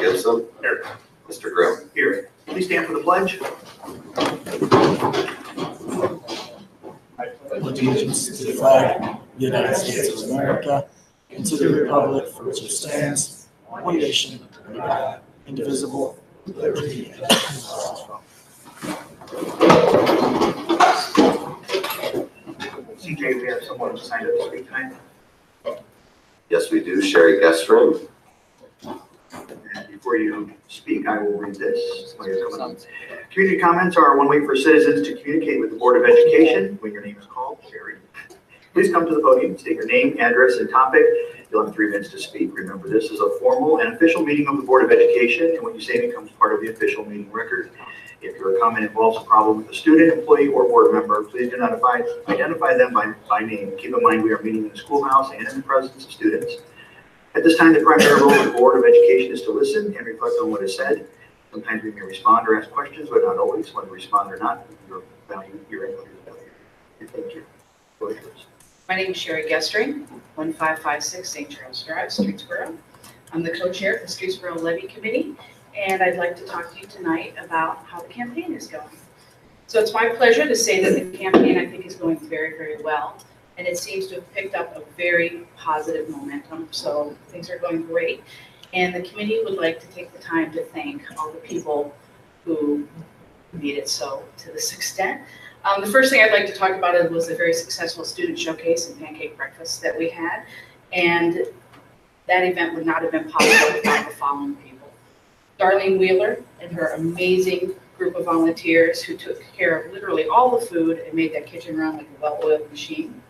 Gibson. Here. Mr. Grimm. Here. Please stand for the pledge. Allegiance to the flag of the United States of America and to the republic for which it stands, one nation, under God, indivisible, with liberty and justice for all. CJ, we have someone who signed up to speak tonight. Yes, we do. Sherry Gestring. And before you speak, I will read this. Somebody is coming up. Community comments are one way for citizens to communicate with the Board of Education when your name is called. Sherry. Please come to the podium, state your name, address, and topic. You'll have 3 minutes to speak. Remember, this is a formal and official meeting of the Board of Education, and what you say becomes part of the official meeting record. If your comment involves a problem with a student, employee, or board member, please do not identify them by name. Keep in mind we are meeting in the schoolhouse and in the presence of students. At this time, the primary role of the Board of Education is to listen and reflect on what is said. Sometimes we may respond or ask questions, but not always. Whether we respond or not, your input is valued. Thank you. Go ahead. My name is Sherry Gestring, 1556 St. Charles Drive, Streetsboro. I'm the co-chair of the Streetsboro Levy Committee, and I'd like to talk to you tonight about how the campaign is going. So it's my pleasure to say that the campaign, I think, is going very, very well, and it seems to have picked up a very positive momentum. So things are going great, and the committee would like to take the time to thank all the people who made it so to this extent. The first thing I'd like to talk about was a very successful student showcase and pancake breakfast that we had, and that event would not have been possible without the following people. Darlene Wheeler and her amazing group of volunteers who took care of literally all the food and made that kitchen run like a well-oiled machine.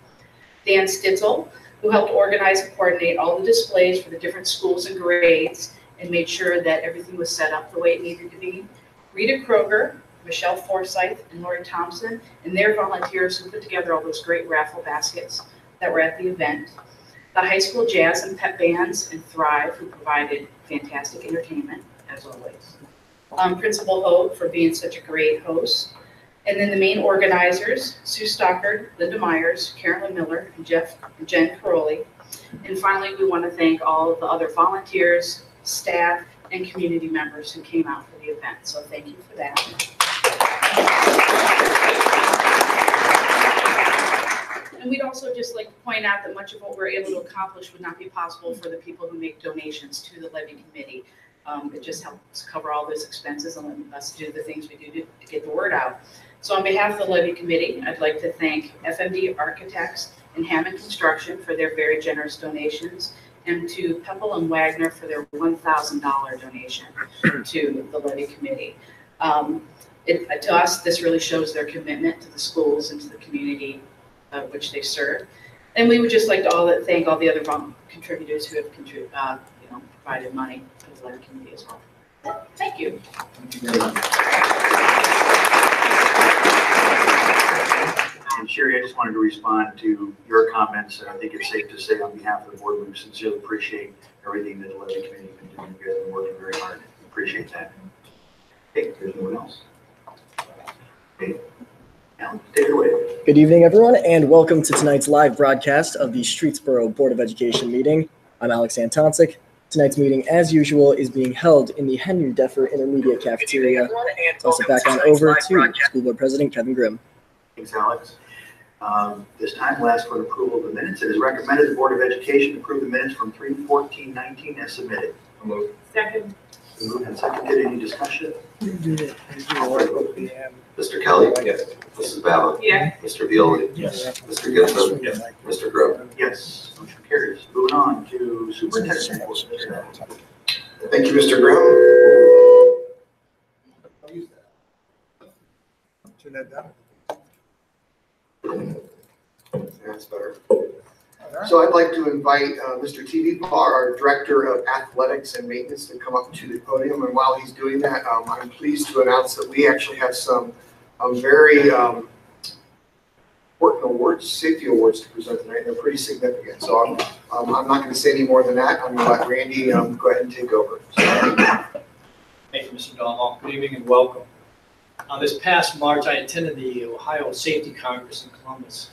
Dan Stitzel, who helped organize and coordinate all the displays for the different schools and grades and made sure that everything was set up the way it needed to be. Rita Kroger, Michelle Forsyth, and Lori Thompson, and their volunteers who put together all those great raffle baskets that were at the event. The high school jazz and pep bands and Thrive, who provided fantastic entertainment, as always. Principal Hope for being such a great host. And then the main organizers, Sue Stockard, Linda Myers, Carolyn Miller, and Jen Caroli. And finally, we want to thank all of the other volunteers, staff, and community members who came out for the event. So thank you for that. And we'd also just like to point out that much of what we're able to accomplish would not be possible for the people who make donations to the Levy Committee. It just helps cover all those expenses and let us do the things we do to get the word out. So on behalf of the Levy Committee, I'd like to thank FMD Architects and Hammond Construction for their very generous donations, and to Peppel and Wagner for their $1,000 donation to the Levy Committee. To us, this really shows their commitment to the schools and to the community which they serve. And we would just like to thank all the other contributors who have provided money to the Levy Committee as well. Thank you. Thank you very much. And Sherry, I just wanted to respond to your comments, and I think it's safe to say on behalf of the board, we sincerely appreciate everything that the Levy Committee has been doing. You guys have been working very hard. We appreciate that. Okay, there's no one else. Okay. Alan, take it away. Good evening, everyone, and welcome to tonight's live broadcast of the Streetsboro Board of Education meeting. I'm Alex Antoncic. Tonight's meeting, as usual, is being held in the Henry Deffer Intermediate Cafeteria. Also back on over to School Board President Kevin Grimm. Thanks, Alex. This time we'll ask for the approval of the minutes. It is recommended the Board of Education approve the minutes from 3/14/19 as submitted. Second. Moved and seconded. Any discussion? Yeah. Mr. Kelly. Yes. Mrs. Ballard. Yeah. Mr. Violi. Yes. Mr. Gibson. Yes. Mr. Grimm. Yes. Motion carries. Moving on to superintendent. Thank you, Mr. Grimm. Turn that down. That's better. So I'd like to invite Mr. TV Parr, our Director of Athletics and Maintenance, to come up to the podium. And while he's doing that, I'm pleased to announce that we actually have some very important awards, safety awards to present tonight. They're pretty significant. So I'm not going to say any more than that. I'm going to let Randy go ahead and take over. Thank you, Mr. Donald. Good evening and welcome. This past March, I attended the Ohio Safety Congress in Columbus.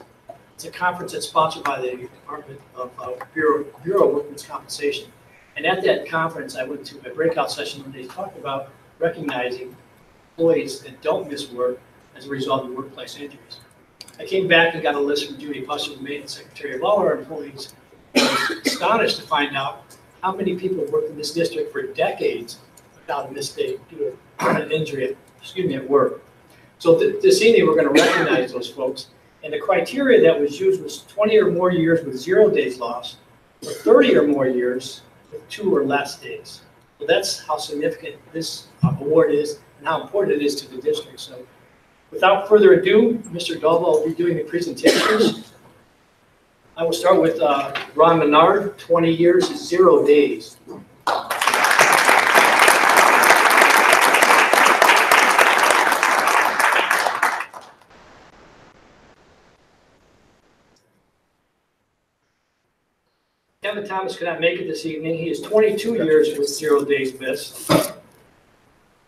It's a conference that's sponsored by the Department of Bureau of Workmen's Compensation. And at that conference, I went to a breakout session where they talked about recognizing employees that don't miss work as a result of workplace injuries. I came back and got a list from Judy Pusser, the maintenance secretary, of all our employees. I was astonished to find out how many people have worked in this district for decades without a mistake due to an injury at work. So this evening, we're going to recognize those folks. And the criteria that was used was 20 or more years with 0 days lost, or 30 or more years with 2 or less days. So that's how significant this award is and how important it is to the district. So without further ado, Mr. Dalba will be doing the presentations. I will start with Ron Menard, 20 years, 0 days. Kevin Thomas could not make it this evening. He is 22 years with 0 days missed. I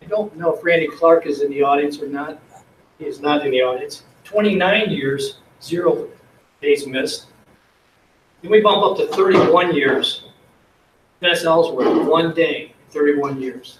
don't know if Randy Clark is in the audience or not. He is not in the audience. 29 years, 0 days missed. Then we bump up to 31 years. Dennis Ellsworth, 1 day, 31 years.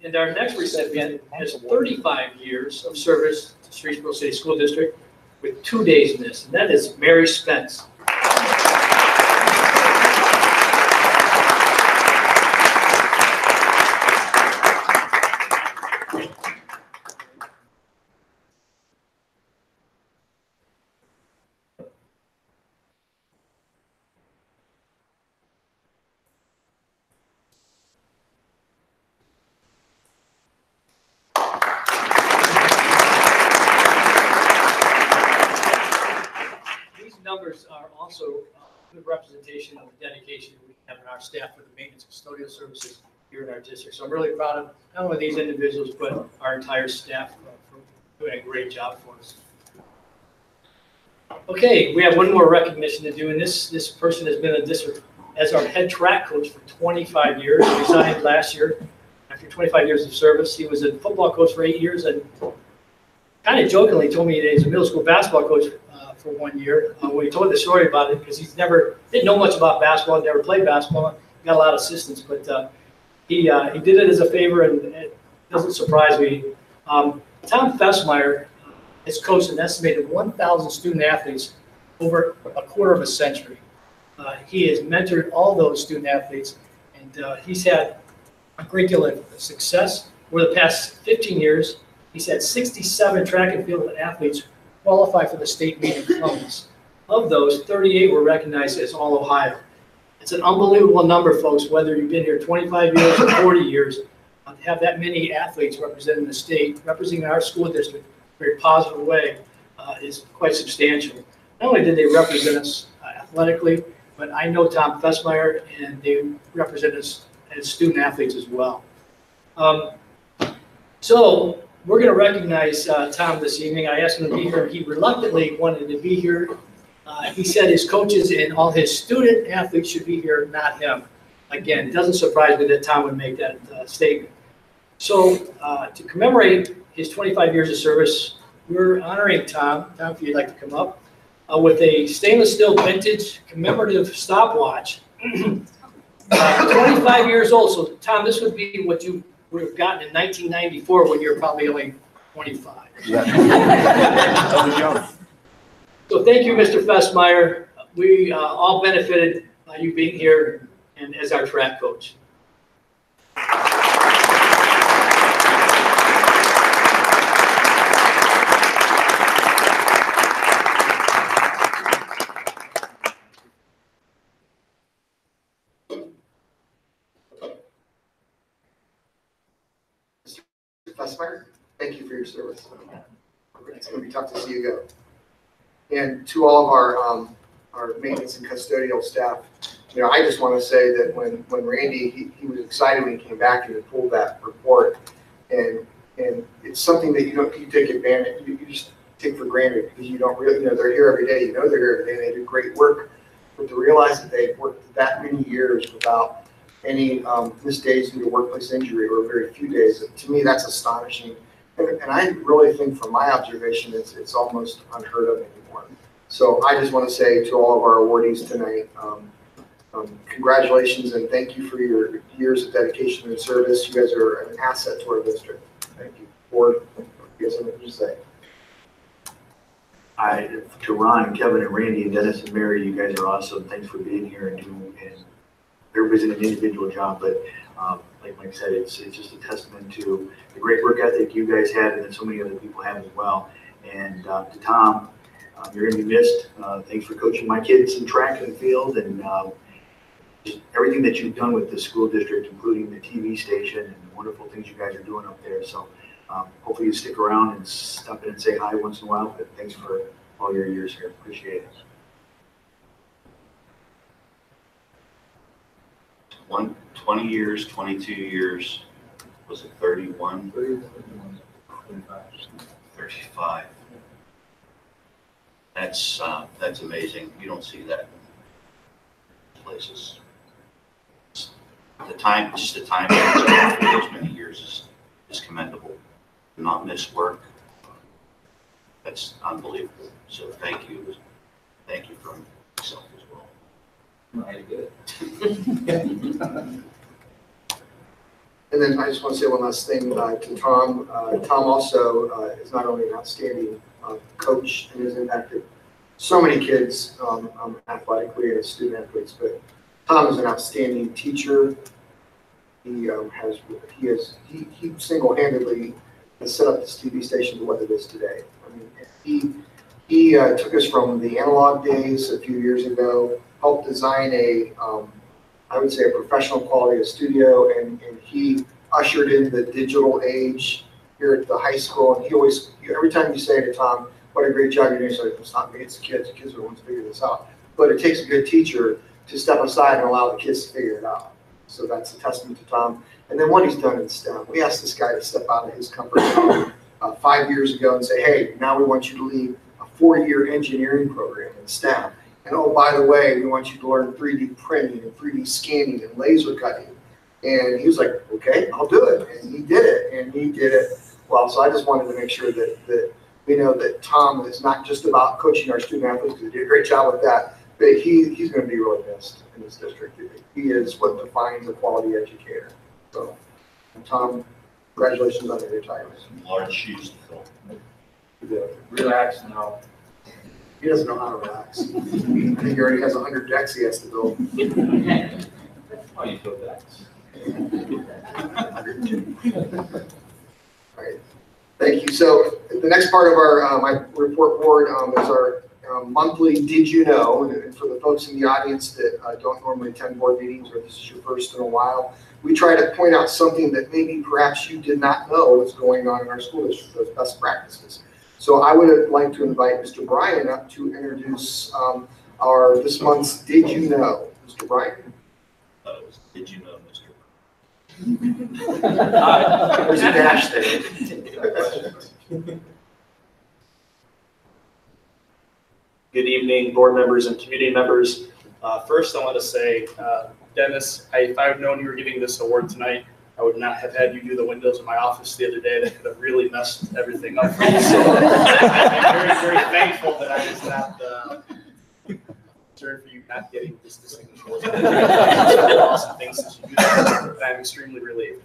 And our next recipient has 35 years of service to Streetsboro City School District with 2 days missed, and that is Mary Spence. Numbers are also a good representation of the dedication we have in our staff for the maintenance custodial services here in our district. So I'm really proud of not only these individuals, but our entire staff for doing a great job for us. Okay, we have one more recognition to do, and this person has been in the district as our head track coach for 25 years. He resigned last year after 25 years of service. He was a football coach for 8 years and kind of jokingly told me that he's a middle school basketball coach for 1 year. When he told the story about it, because he's didn't know much about basketball, never played basketball, got a lot of assistance, but he did it as a favor, and it doesn't surprise me. Tom Fessmeyer has coached an estimated 1,000 student athletes over a quarter of a century. He has mentored all those student athletes, and he's had a great deal of success. Over the past 15 years, he's had 67 track and field athletes qualify for the state meet in Columbus. Of those, 38 were recognized as All-Ohio. It's an unbelievable number, folks, whether you've been here 25 years or 40 years, to have that many athletes representing the state, representing our school district in a very positive way, is quite substantial. Not only did they represent us athletically, but I know Tom Fessmeyer, and they represent us as student athletes as well. So we're going to recognize Tom this evening. I asked him to be here. He reluctantly wanted to be here. He said his coaches and all his student athletes should be here, not him. Again, it doesn't surprise me that Tom would make that statement. So to commemorate his 25 years of service, we're honoring Tom. Tom, if you'd like to come up, with a stainless steel vintage commemorative stopwatch. 25 years old. So Tom, this would be what you would have gotten in 1994 when you're probably only 25. Yeah. So thank you, Mr. Fessmeyer. We all benefited by you being here and as our track coach. Fessmeyer, thank you for your service. It's going to be tough to see you go. And to all of our maintenance and custodial staff, I just want to say that when Randy, he was excited when he came back and he pulled that report, and it's something that you take advantage, you just take for granted, because you don't really, they're here every day, they're here every day, and they do great work. but to realize that they've worked that many years without any missed days due to workplace injury or very few days, to me, that's astonishing. And I really think from my observation, it's almost unheard of anymore. So I just want to say to all of our awardees tonight, congratulations and thank you for your years of dedication and service. You guys are an asset to our district. Thank you. Board, you guys have anything to say? To Ron, Kevin, and Randy, and Dennis, and Mary, you guys are awesome. Thanks for being here and everybody's in an individual job, but like Mike said, it's just a testament to the great work ethic you guys have and that so many other people have as well. And to Tom, you're going to be missed. Thanks for coaching my kids in track and field and just everything that you've done with the school district, including the TV station and the wonderful things you guys are doing up there. So hopefully you stick around and stop in and say hi once in a while, but thanks for all your years here. Appreciate it. 20 years, 22 years, was it 31? 35. That's amazing. You don't see that in places. The time for those many years is commendable. Not miss work. That's unbelievable. So thank you. Thank you from myself as well. And then I just want to say one last thing to Tom. Tom also is not only an outstanding coach and has impacted so many kids athletically as student athletes, but Tom is an outstanding teacher. He single-handedly has set up this TV station to what it is today. I mean, he took us from the analog days a few years ago, helped design I would say a professional quality of studio, and he ushered in the digital age here at the high school. And he always, every time you say to Tom, what a great job you're doing, he's like, it's not me, it's the kids. The kids are the ones figuring this out. But it takes a good teacher to step aside and allow the kids to figure it out. So that's a testament to Tom. And then what he's done in STEM, we asked this guy to step out of his comfort zone 5 years ago and say, hey, now we want you to lead a 4-year engineering program in STEM. And oh, by the way, we want you to learn 3D printing and 3D scanning and laser cutting. And he was like, okay, I'll do it. And he did it. And he did it well. So I just wanted to make sure that we know that Tom is not just about coaching our student athletes, because he did a great job with that, but he's going to be really missed in this district. He is what defines a quality educator. So, Tom, congratulations on your retirement. Large shoes to fill. Relax now. He doesn't know how to relax. I think he already has 100 decks he has to build. Oh, you feel decks. All right. Thank you. So the next part of our my report board is our monthly Did You Know? And for the folks in the audience that don't normally attend board meetings, or this is your first in a while, we try to point out something that maybe perhaps you did not know was going on in our school district, those best practices. So I would like to invite Mr. Bryan up to introduce this month's Did You Know? Mr. Bryan. Did you know, Mr. There's a dash there. Good evening, board members and community members. First, I want to say, Dennis, if I had known you were giving this award tonight, I would not have had you do the windows in my office the other day. That could have really messed everything up for me. So I'm very, very thankful that I was not concerned for you not getting this distinction. Awesome things that you do that, I'm extremely relieved.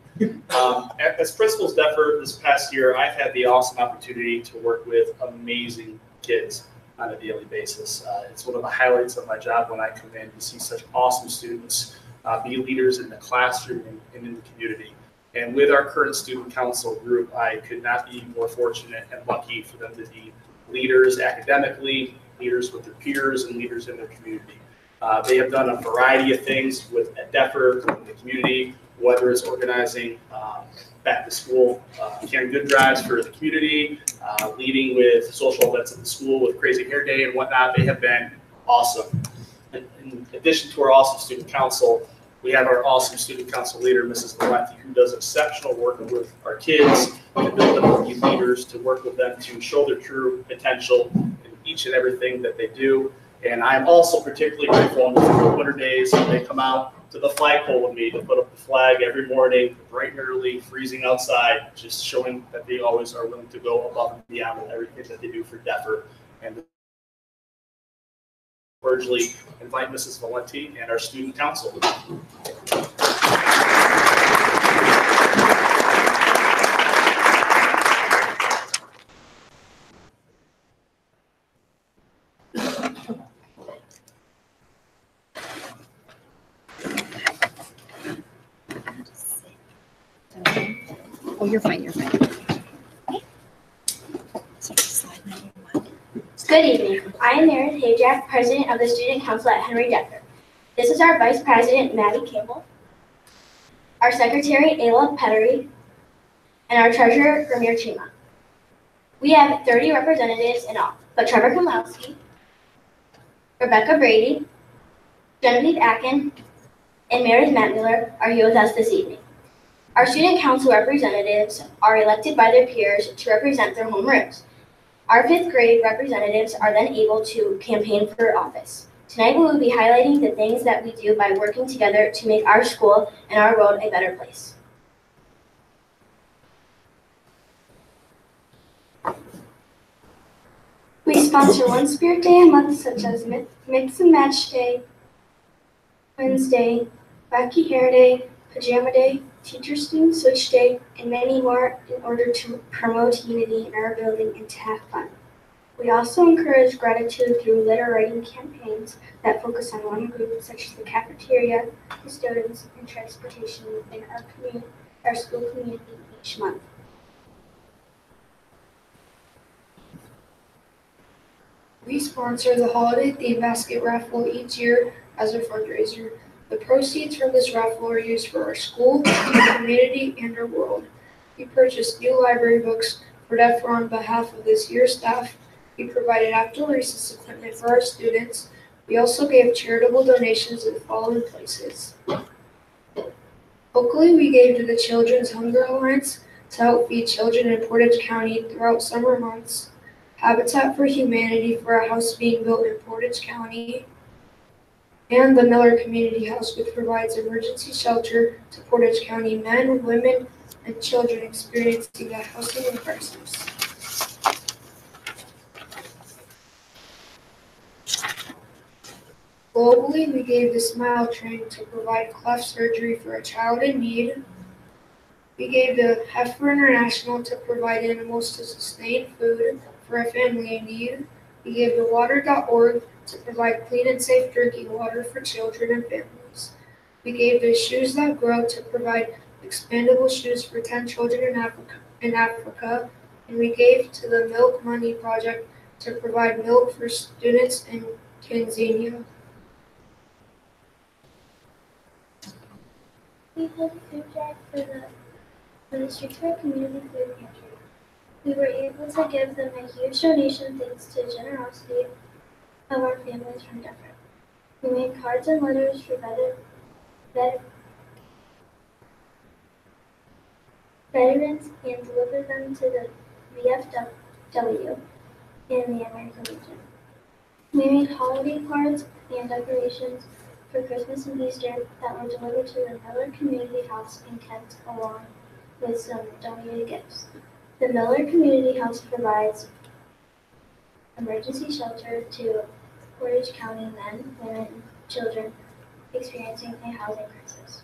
As principal's DEFR this past year, I've had the awesome opportunity to work with amazing kids on a daily basis. It's one of the highlights of my job when I come in to see such awesome students be leaders in the classroom and in the community. And with our current student council group, I could not be more fortunate and lucky for them to be leaders academically, leaders with their peers, and leaders in their community. They have done a variety of things with DEFR in the community, whether it's organizing back to school canned good drives for the community, leading with social events at the school with Crazy Hair Day and whatnot. They have been awesome. In addition to our awesome student council, we have our awesome student council leader, Mrs. Valenti, who does exceptional work with our kids to build them to be leaders, to work with them to show their true potential in each and everything that they do. And I'm also particularly grateful on the winter days when they come out to the flagpole with me to put up the flag every morning, bright and early, freezing outside, just showing that they always are willing to go above and beyond with everything that they do for DEFR. And cordially invite Mrs. Valenti and our student council. Oh, you're fine, you're fine. Good evening. I am Meredith Hayjack, President of the Student Council at Henry DEFR. This is our Vice President, Maddie Campbell, our Secretary, Ayla Pettery, and our Treasurer, Ramir Chima. We have 30 representatives in all, but Trevor Komlowski, Rebecca Brady, Genevieve Akin, and Meredith Mattmuller are here with us this evening. Our Student Council representatives are elected by their peers to represent their homerooms. Our 5th grade representatives are then able to campaign for office. Tonight we will be highlighting the things that we do by working together to make our school and our world a better place. We sponsor one spirit day a month, such as Mix and Match Day, Wednesday, Wacky Hair Day, Pajama Day, Teacher-Student Switch Day, and many more in order to promote unity in our building and to have fun. We also encourage gratitude through letter writing campaigns that focus on one group, such as the cafeteria, custodians, and transportation within our school community each month. We sponsor the Holiday Theme Basket Raffle each year as a fundraiser. The proceeds from this raffle are used for our school, our community, and our world. We purchased new library books for DEFR on behalf of this year's staff. We provided outdoor recess equipment for our students. We also gave charitable donations in the following places. Locally, we gave to the Children's Hunger Alliance to help feed children in Portage County throughout summer months. Habitat for Humanity for a house being built in Portage County. And the Miller Community House, which provides emergency shelter to Portage County men, women, and children experiencing a housing crisis. Globally, we gave the Smile Train to provide cleft surgery for a child in need. We gave the Heifer International to provide animals to sustain food for a family in need. We gave the Water.org to provide clean and safe drinking water for children and families. We gave the Shoes That Grow to provide expandable shoes for 10 children in Africa. And we gave to the Milk Money Project to provide milk for students in Tanzania. We held a food drive for the Streetsboro Community Food Pantry. We were able to give them a huge donation thanks to the generosity of our families from DEFR. We made cards and letters for veterans and delivered them to the VFW in the American Legion. We made holiday cards and decorations for Christmas and Easter that were delivered to the Miller Community House in Kent along with some donated gifts. The Miller Community House provides emergency shelter to Portage County men, women, and children experiencing a housing crisis.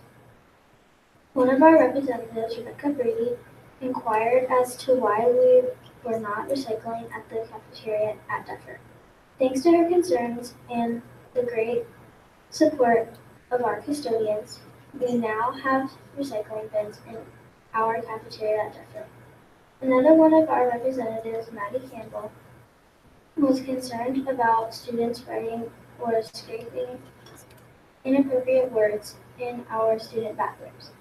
One of our representatives, Rebecca Brady, inquired as to why we were not recycling at the cafeteria at DEFR. Thanks to her concerns and the great support of our custodians, we now have recycling bins in our cafeteria at DEFR. Another one of our representatives, Maddie Campbell, was concerned about students writing or scraping inappropriate words in our student bathrooms.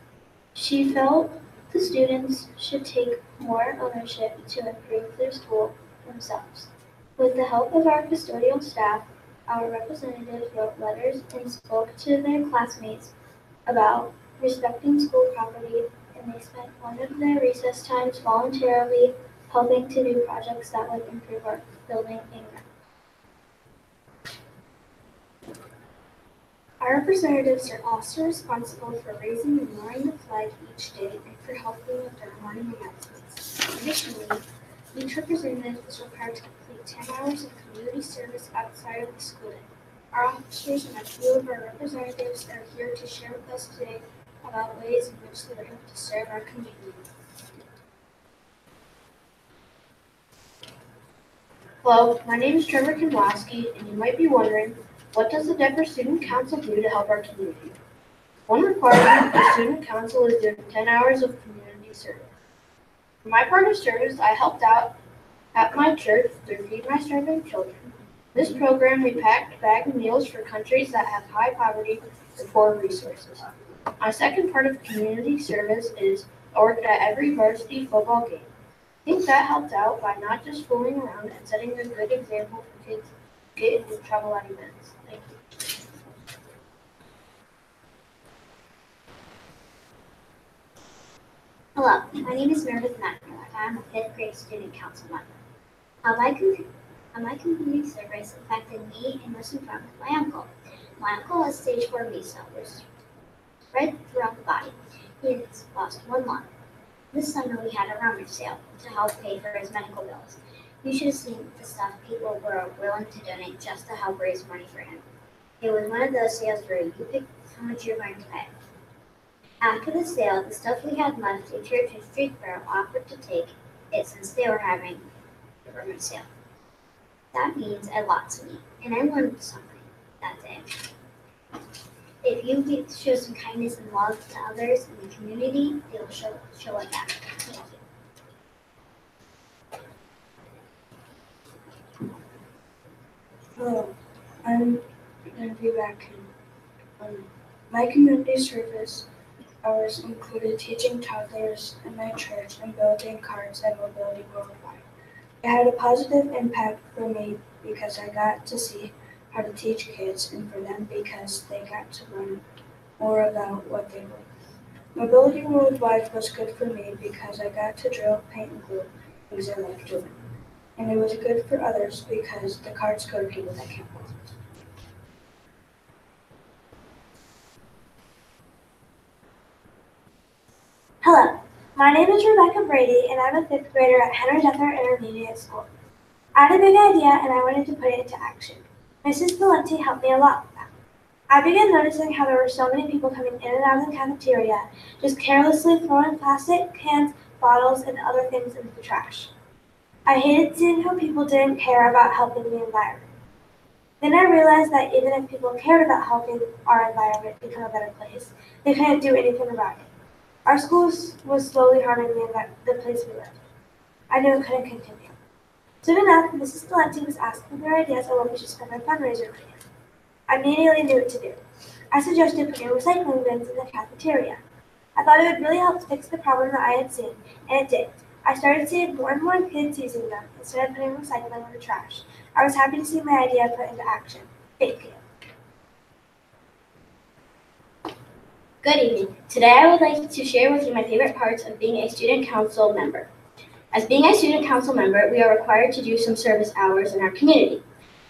She felt the students should take more ownership to improve their school themselves. With the help of our custodial staff, our representatives wrote letters and spoke to their classmates about respecting school property, and they spent one of their recess times voluntarily helping to do projects that would improve our building and grounds. Our representatives are also responsible for raising and lowering the flag each day and for helping with our morning announcements. Additionally, each representative is required to complete 10 hours of community service outside of the school day. Our officers and a few of our representatives are here to share with us today about ways in which they are able to serve our community. Hello, my name is Trevor Kinlowski, and you might be wondering, what does the Denver Student Council do to help our community? One requirement of the Student Council is doing 10 hours of community service. For my part of service, I helped out at my church through Feed My Starving Children. This program, we packed bag meals for countries that have high poverty and poor resources. My second part of community service is I worked at every varsity football game. I think that helped out by not just fooling around and setting a good example for kids to get into trouble at events. Thank you. Hello, my name is Meredith McNamara. I am a 5th grade student council member. My community service affected me and was informed with my uncle. My uncle has stage 4 measles, which is spread throughout the body. He has lost one lung. This summer we had a rummage sale to help pay for his medical bills. You should have seen the stuff people were willing to donate just to help raise money for him. It was one of those sales where you pick how much you're going to pay. After the sale, the stuff we had left, a church in Streetsboro offered to take it since they were having the rummage sale. That means a lot to me, and I learned something that day. If you show some kindness and love to others in the community, they will show it back. Thank you. Hello, I'm Genevieve Atkin. My community service hours included teaching toddlers in my church and building carts at Mobility Worldwide. It had a positive impact for me because I got to see how to teach kids, and for them because they got to learn more about what they were. Mobility Worldwide was good for me because I got to drill, paint, and glue, things I like doing. And it was good for others because the cards go to people that can't walk. Hello, my name is Rebecca Brady, and I'm a 5th grader at Henry Duffer Intermediate School. I had a big idea, and I wanted to put it into action. Mrs. Valenti helped me a lot with that. I began noticing how there were so many people coming in and out of the cafeteria, just carelessly throwing plastic cans, bottles, and other things into the trash. I hated seeing how people didn't care about helping the environment. Then I realized that even if people cared about helping our environment become a better place, they couldn't do anything about it. Our school was slowly harming the place we lived. I knew it couldn't continue. Soon enough, Mrs. Valenti was asking for ideas on what we should spend our fundraiser money on. I immediately knew what to do. I suggested putting recycling bins in the cafeteria. I thought it would really help fix the problem that I had seen, and it did. I started seeing more and more kids using them instead of putting recycling in the trash. I was happy to see my idea put into action. Thank you. Good evening. Today I would like to share with you my favorite parts of being a student council member. As being a student council member, we are required to do some service hours in our community.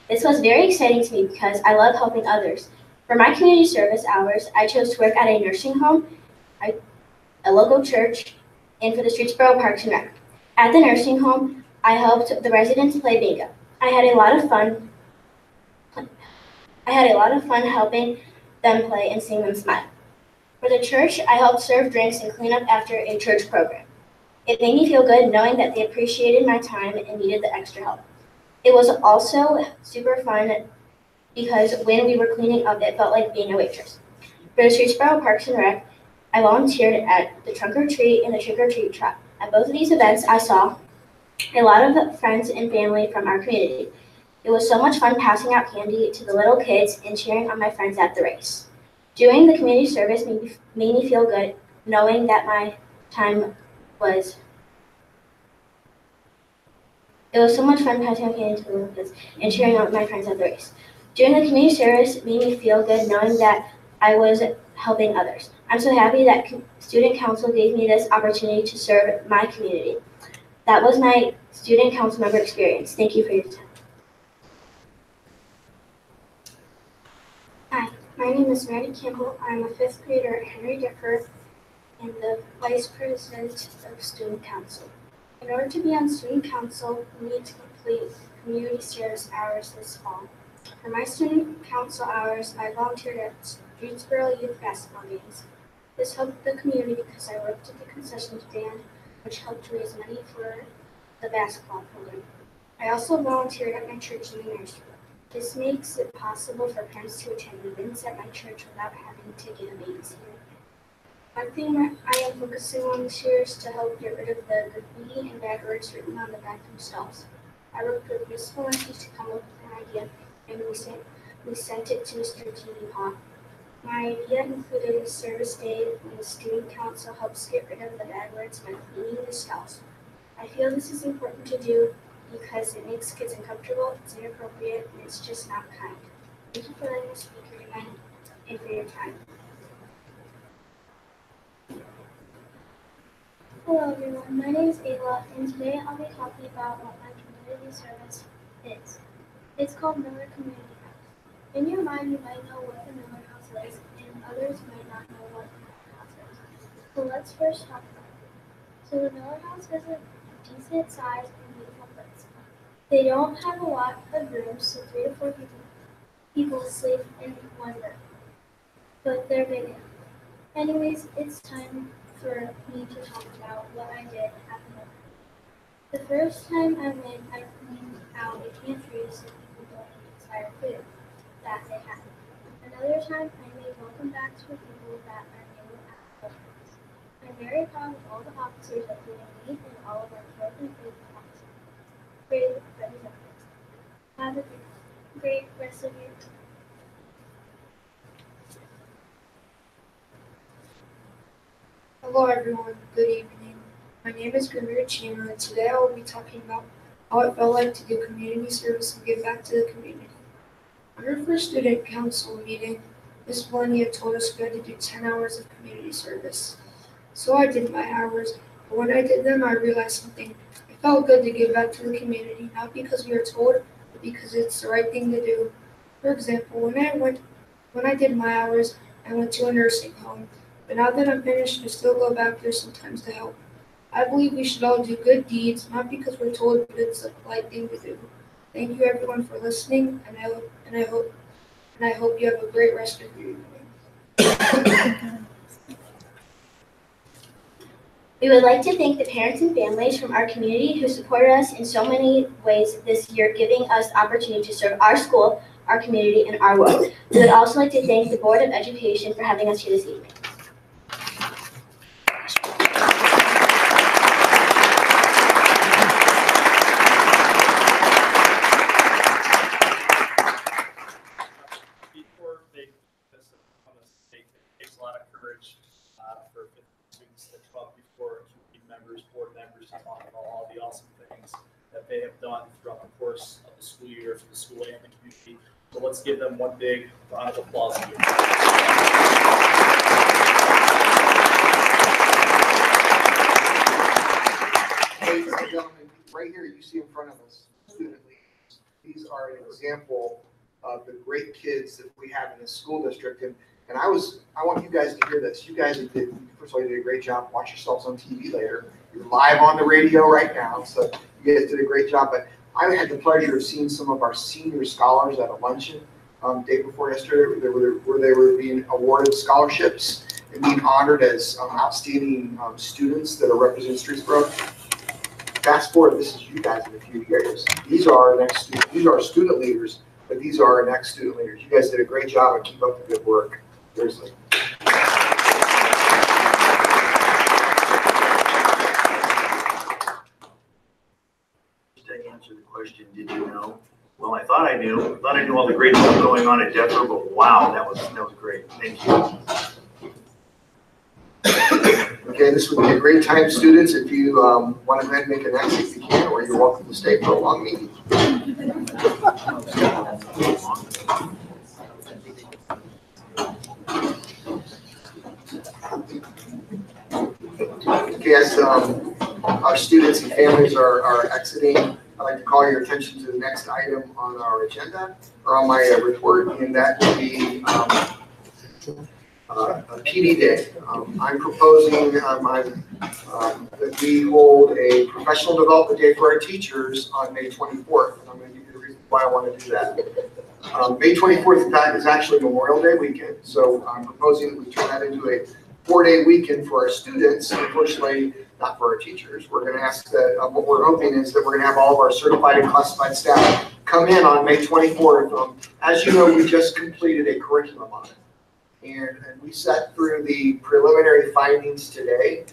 This was very exciting to me because I love helping others. For my community service hours, I chose to work at a nursing home, a local church, and for the Streetsboro Parks and Rec. At the nursing home, I helped the residents play bingo. I had a lot of fun helping them play and seeing them smile. For the church, I helped serve drinks and clean up after a church program. It made me feel good knowing that they appreciated my time and needed the extra help. It was also super fun because when we were cleaning up, it felt like being a waitress. For the Streetsboro Parks and Rec, I volunteered at the trunk or treat and the trick or treat trap. At both of these events, I saw a lot of friends and family from our community. It was so much fun passing out candy to the little kids and cheering on my friends at the race. Doing the community service made me feel good, knowing that my time was. It was so much fun passing out candy to the little kids and cheering on my friends at the race. Doing the community service made me feel good, knowing that I was helping others. I'm so happy that Student Council gave me this opportunity to serve my community. That was my Student Council member experience. Thank you for your time. Hi, My name is Maddie Campbell. I'm a 5th grader at Henry Differ and the Vice President of Student Council. In order to be on Student Council, we need to complete community service hours this fall. For my Student Council hours, I volunteered at Streetsboro Youth Basketball games. This helped the community because I worked at the concession stand, which helped raise money for the basketball program. I also volunteered at my church in the nursery. This makes it possible for parents to attend events at my church without having to get a babysitter. One thing I am focusing on this year is to help get rid of the graffiti and bad words written on the bathroom stalls. I worked with Ms. Valenti to come up with an idea, and we sent it to Mr. TV Paw. My idea included a service day when the student council helps get rid of the bad words by cleaning the stalls. I feel this is important to do because it makes kids uncomfortable, it's inappropriate, and it's just not kind. Thank you for letting me speak here tonight and for your time. Hello everyone, my name is Ayla, and today I'll be talking about what my community service is. It's called Miller Community House. In your mind, you might know what the Miller House is, and others might not know what the Miller House is. So let's first talk about it. So the Miller House is a decent size and beautiful place. They don't have a lot of rooms, so 3 to 4 people sleep in one room, but they're big enough. Anyways, it's time for me to talk about what I did at the Miller. The first time I went, I cleaned out a pantry so people don't eat expired food that they had. Another time, I made welcome backs for people that are new at the office. I'm very proud of all the officers, including me and all of our 12th and 8th officers. Great representatives. Have a great rest of your day. Hello everyone, good evening. My name is Gramir Chima, and today I will be talking about how it felt like to do community service and give back to the community. On our first student council meeting, Ms. Valenti told us we had to do 10 hours of community service. So I did my hours, but when I did them, I realized something. It felt good to give back to the community, not because we were told, but because it's the right thing to do. For example, when I did my hours, I went to a nursing home. But now that I'm finished, I still go back there sometimes to help. I believe we should all do good deeds, not because we're told, but it's a polite thing to do. Thank you everyone for listening, and I hope you have a great rest of your evening. We would like to thank the parents and families from our community who supported us in so many ways this year, giving us the opportunity to serve our school, our community, and our world. We would also like to thank the Board of Education for having us here this evening. For students that come up before community members, board members, to talk about all the awesome things that they have done throughout the course of the school year for the school and the community. So let's give them one big round of applause. Ladies and gentlemen, right here you see in front of us, student leaders. These are an example of the great kids that we have in this school district. And I want you guys to hear this. You guys did, first of all, you did a great job. Watch yourselves on TV later. You're live on the radio right now, so you guys did a great job. But I had the pleasure of seeing some of our senior scholars at a luncheon day before yesterday, where they were being awarded scholarships and being honored as outstanding students that are representing Streetsboro. Fast forward, this is you guys in a few years. These are our next students. These are our student leaders, but these are our next student leaders. You guys did a great job and keep up the good work. Seriously. Just to answer the question, did you know? Well, I thought I knew. I thought I knew all the great stuff going on at Denver, but wow, that was great. Thank you. Okay, this would be a great time, students, if you want to go ahead and make an exit, you can, or you're welcome to stay for a long meeting. Okay, as our students and families are exiting, I'd like to call your attention to the next item on our agenda, or on my report, and that would be A PD day. I'm proposing that we hold a professional development day for our teachers on May 24th. And I'm going to give you the reason why I want to do that. May 24th is actually Memorial Day weekend. So I'm proposing that we turn that into a 4-day weekend for our students. Unfortunately, not for our teachers. We're going to ask that, what we're hoping is that we're going to have all of our certified and classified staff come in on May 24th. As you know, we just completed a curriculum audit. And we sat through the preliminary findings today.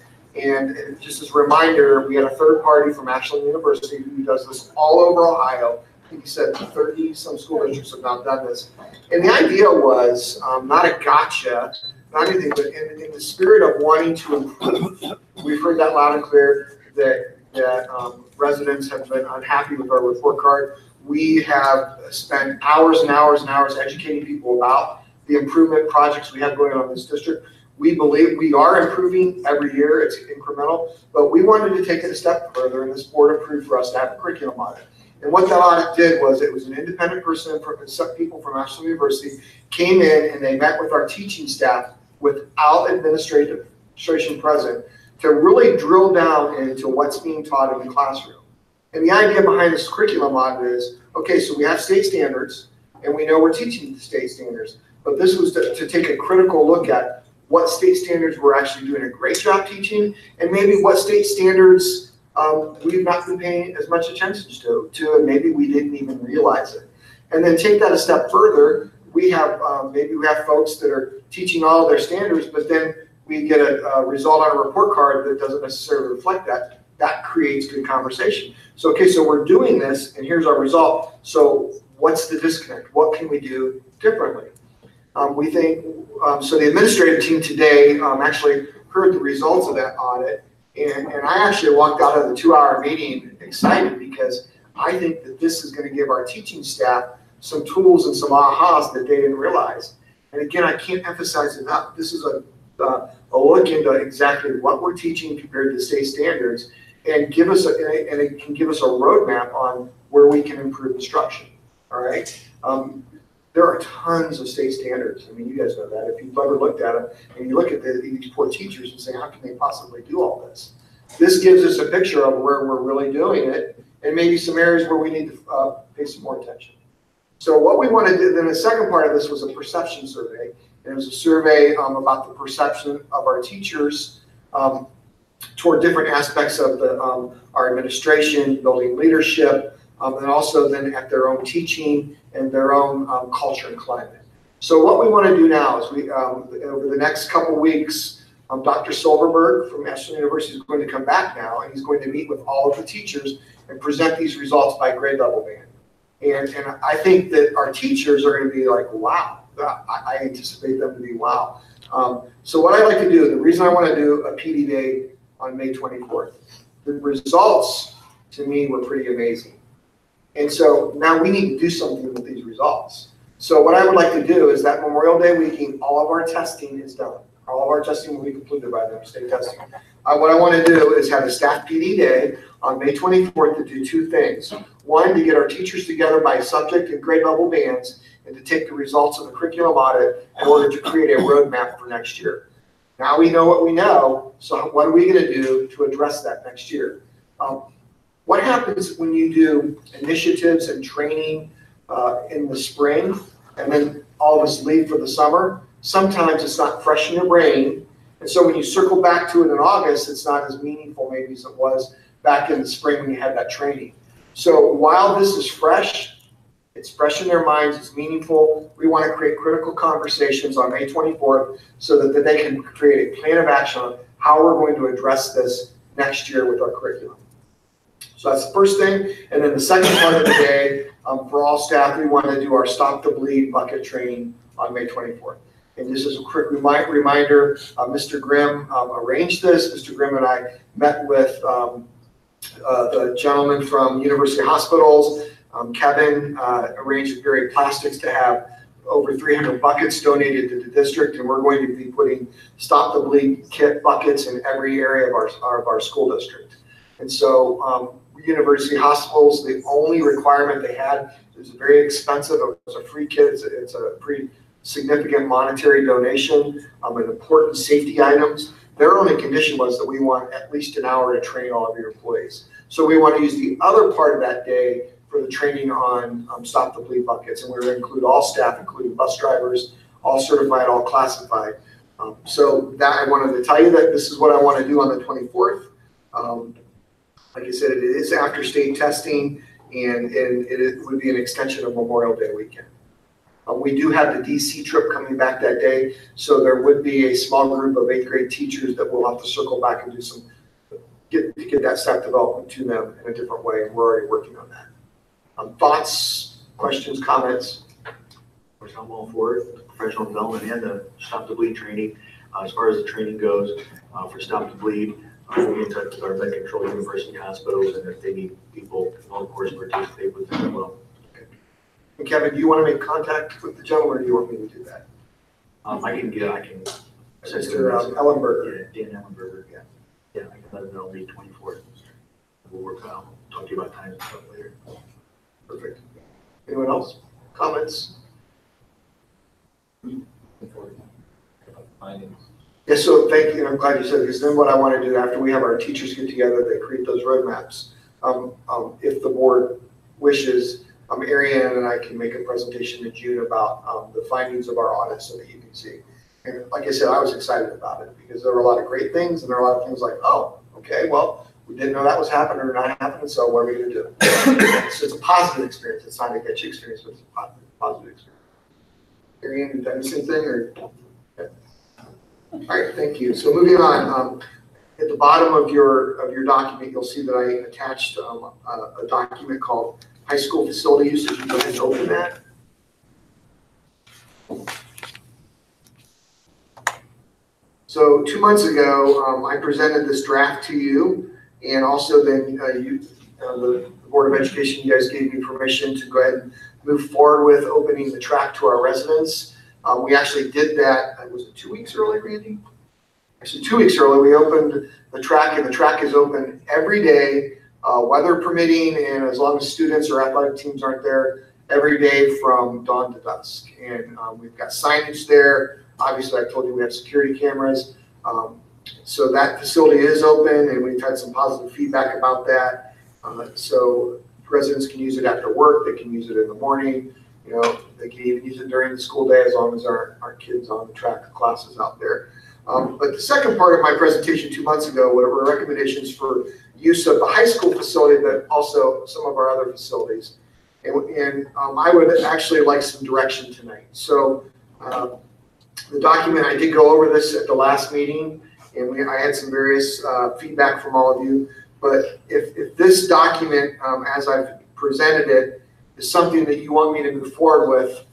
And just as a reminder, we had a third party from Ashland University who does this all over Ohio. He said 30 some school districts have now done this. And the idea was not a gotcha, not anything, but in the spirit of wanting to improve. We've heard that loud and clear that residents have been unhappy with our report card. We have spent hours and hours and hours educating people about the improvement projects we have going on in this district. We believe we are improving every year. It's incremental, but we wanted to take it a step further, and this board approved for us to have a curriculum audit. And what that audit did was it was an independent person, some people from Ashland University came in and they met with our teaching staff without administration present to really drill down into what's being taught in the classroom. And the idea behind this curriculum audit is, okay, so we have state standards and we know we're teaching the state standards, but this was to take a critical look at what state standards we're actually doing a great job teaching, and maybe what state standards we've not been paying as much attention to, and maybe we didn't even realize it. And then take that a step further, we have maybe we have folks that are teaching all of their standards, but then we get a result on a report card that doesn't necessarily reflect that. That creates good conversation. So, okay, so we're doing this, and here's our result. So what's the disconnect? What can we do differently? We think, so the administrative team today actually heard the results of that audit, and I actually walked out of the 2-hour meeting excited because I think that this is going to give our teaching staff some tools and some ahas that they didn't realize. And again, I can't emphasize enough, this is a look into exactly what we're teaching compared to state standards, and give us and it can give us a roadmap on where we can improve instruction. All right. There are tons of state standards. I mean, you guys know that. If you've ever looked at them and you look at these poor teachers and say, how can they possibly do all this? This gives us a picture of where we're really doing it and maybe some areas where we need to pay some more attention. So what we want to do, then the second part of this was a perception survey. And it was a survey about the perception of our teachers toward different aspects of our administration, building leadership, and also then at their own teaching and their own culture and climate. So what we want to do now is we, over the next couple weeks, Dr. Silverberg from Ashland University is going to come back now, and he's going to meet with all of the teachers and present these results by grade level band. And I think that our teachers are going to be like, wow, I anticipate them to be wow. So what I'd like to do, the reason I want to do a PD day on May 24th, the results to me were pretty amazing. And so now we need to do something with these results. So what I would like to do is that Memorial Day weekend, all of our testing is done. All of our testing will be completed by the state testing. What I want to do is have a staff PD day on May 24th to do two things. One, to get our teachers together by subject and grade level bands and to take the results of the curriculum audit in order to create a roadmap for next year. Now we know what we know, so what are we going to do to address that next year? What happens when you do initiatives and training in the spring and then all of us leave for the summer? Sometimes it's not fresh in your brain, and so when you circle back to it in August, it's not as meaningful maybe as it was back in the spring when you had that training. So while this is fresh, it's fresh in their minds, it's meaningful, we want to create critical conversations on May 24th so that they can create a plan of action on how we're going to address this next year with our curriculum. So that's the first thing. And then the second part of the day, for all staff, we want to do our Stop the Bleed bucket training on May 24th. And this is a quick reminder, Mr. Grimm arranged this. Mr. Grimm and I met with the gentleman from University Hospitals. Kevin arranged with Berry Plastics to have over 300 buckets donated to the district, and we're going to be putting Stop the Bleed kit buckets in every area of our school district. And so University Hospitals, the only requirement they had, it was very expensive, it was a free kit, it's a significant monetary donation, and important safety items. Their only condition was that we want at least an hour to train all of your employees. So we want to use the other part of that day for the training on Stop the Bleed buckets. And we're going to include all staff, including bus drivers, all certified, all classified. So that I wanted to tell you that this is what I want to do on the 24th. Like I said, it is after state testing, and it would be an extension of Memorial Day weekend. We do have the DC trip coming back that day, so there would be a small group of 8th grade teachers that will have to circle back and do some, get that staff development to them in a different way, and we're already working on that. Thoughts, questions, comments? I'm all for it, the professional development and the Stop the Bleed training. As far as the training goes, for Stop the Bleed, we'll be in touch with our vet control university hospitals, and if they need people, of course, participate with them as well. And Kevin, do you want to make contact with the gentleman, or do you want me to do that? I can Mr. Ellenberger. Yeah, Dan Ellenberger, yeah. Yeah, I can let him know the 24th. We'll work out, talk to you about times and stuff later. Perfect. Anyone else? Comments? Yeah, so thank you, and I'm glad you said, because then what I want to do after we have our teachers get together, they create those roadmaps. If the board wishes, Ariane and I can make a presentation in June about the findings of our audit so that you can see. And like I said, I was excited about it because there were a lot of great things, and there are a lot of things like, oh, okay, well, we didn't know that was happening or not happening, so what are we going to do? So it's a positive experience. It's not a get you experience, but it's a positive experience. Ariane, did I miss anything? Or? Okay. All right, thank you. So moving on, at the bottom of your document, you'll see that I attached a document called High School Facility Usage. You go ahead and open that. So 2 months ago, I presented this draft to you, and also then the Board of Education, you guys gave me permission to go ahead and move forward with opening the track to our residents. We actually did that, was it 2 weeks early, Randy? Actually, 2 weeks early, we opened the track, and the track is open every day, weather permitting, and as long as students or athletic teams aren't there, every day from dawn to dusk. And we've got signage there. Obviously, I told you we have security cameras. So that facility is open, and we've had some positive feedback about that. So residents can use it after work. They can use it in the morning. You know, they can even use it during the school day as long as our kids on the track classes out there. But the second part of my presentation 2 months ago were recommendations for use of the high school facility, but also some of our other facilities. And I would actually like some direction tonight. So the document, I did go over this at the last meeting, and I had some various feedback from all of you. But if this document, as I've presented it, is something that you want me to move forward with,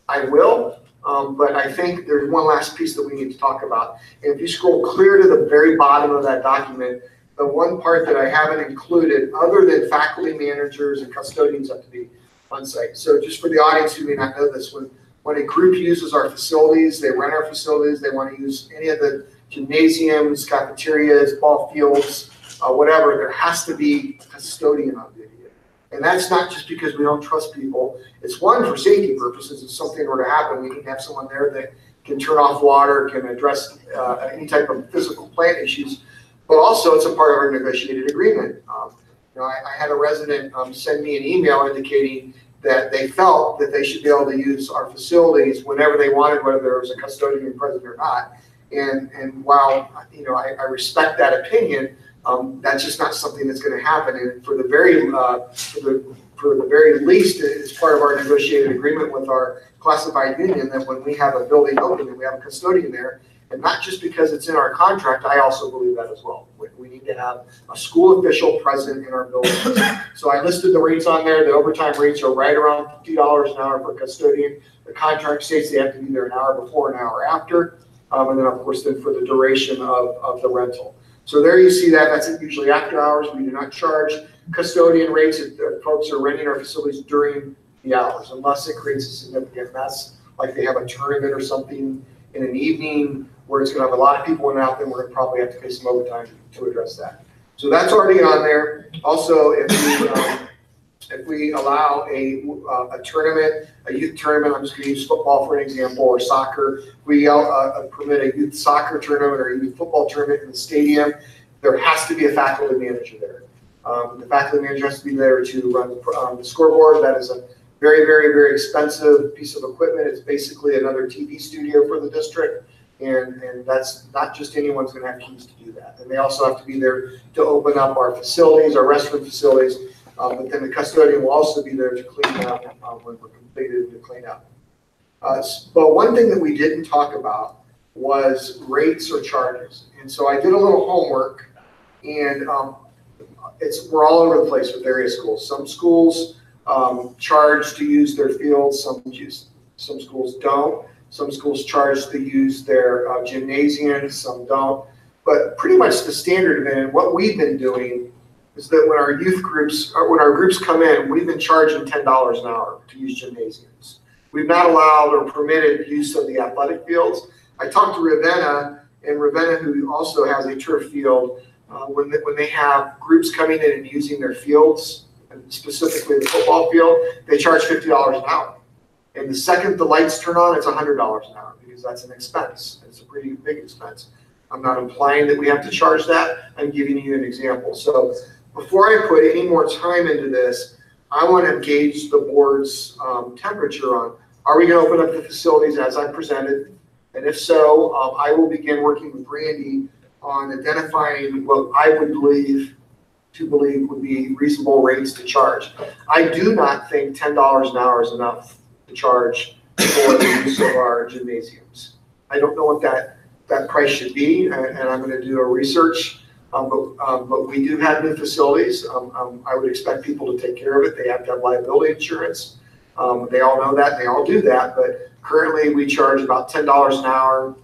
I will. But I think there's one last piece that we need to talk about. And if you scroll clear to the very bottom of that document, the one part that I haven't included, other than faculty managers and custodians, have to be on site. So just for the audience who may not know this, when a group uses our facilities, they rent our facilities, they want to use any of the gymnasiums, cafeterias, ball fields, whatever, there has to be a custodian on video. And that's not just because we don't trust people. It's one, for safety purposes. If something were to happen, we can have someone there that can turn off water, can address any type of physical plant issues. But also, it's a part of our negotiated agreement. You know, I had a resident send me an email indicating that they felt that they should be able to use our facilities whenever they wanted, whether there was a custodian present or not. And while, you know, I respect that opinion, that's just not something that's going to happen. And for the very least, it's part of our negotiated agreement with our classified union that when we have a building open and we have a custodian there, and not just because it's in our contract, I also believe that as well. We need to have a school official present in our buildings. So I listed the rates on there. The overtime rates are right around $50 an hour for custodian. The contract states they have to be there an hour before, an hour after, and then of course then for the duration of the rental. So there you see that. That's usually after hours. We do not charge custodian rates if folks are renting our facilities during the hours, unless it creates a significant mess, like they have a tournament or something in an evening where it's going to have a lot of people in and out, then we're going to probably have to pay some overtime to address that. So that's already on there. Also, if you if we allow a tournament, a youth tournament, I'm just going to use football for an example, or soccer, we permit a youth soccer tournament or a youth football tournament in the stadium, there has to be a faculty manager there. The faculty manager has to be there to run the scoreboard. That is a very, very, very expensive piece of equipment. It's basically another TV studio for the district. And that's not just anyone's going to have keys to do that. And they also have to be there to open up our facilities, our restroom facilities. But then the custodian will also be there to clean up when we're completed to clean up. But one thing that we didn't talk about was rates or charges. And so I did a little homework, and we're all over the place with various schools. Some schools charge to use their fields, some schools don't. Some schools charge to use their gymnasiums, some don't. But pretty much the standard, and what we've been doing is that when our youth groups, or when our groups come in, we've been charging $10 an hour to use gymnasiums. We've not allowed or permitted use of the athletic fields. I talked to Ravenna, and Ravenna, who also has a turf field, when they have groups coming in and using their fields, and specifically the football field, they charge $50 an hour. And the second the lights turn on, it's $100 an hour, because that's an expense. It's a pretty big expense. I'm not implying that we have to charge that. I'm giving you an example. So before I put any more time into this, I want to gauge the board's temperature on, are we going to open up the facilities as I presented? And if so, I will begin working with Randy on identifying what I would believe would be reasonable rates to charge. I do not think $10 an hour is enough to charge for the use of our gymnasiums. I don't know what that price should be, and I'm going to do a research. But we do have new facilities. I would expect people to take care of it. They have to have liability insurance. They all know that, and they all do that. But currently, we charge about $10 an hour.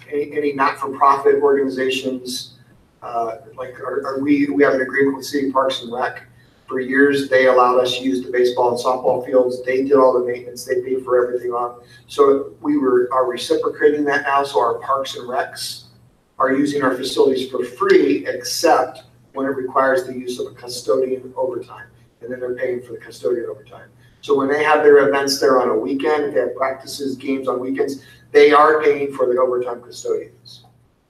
Any not-for-profit organizations, we have an agreement with City Parks and Rec. For years, they allowed us to use the baseball and softball fields. They did all the maintenance. They paid for everything on. So we are reciprocating that now. So our parks and recs are using our facilities for free, except when it requires the use of a custodian overtime. And then they're paying for the custodian overtime. So when they have their events there on a weekend, if they have practices, games on weekends, they are paying for the overtime custodians.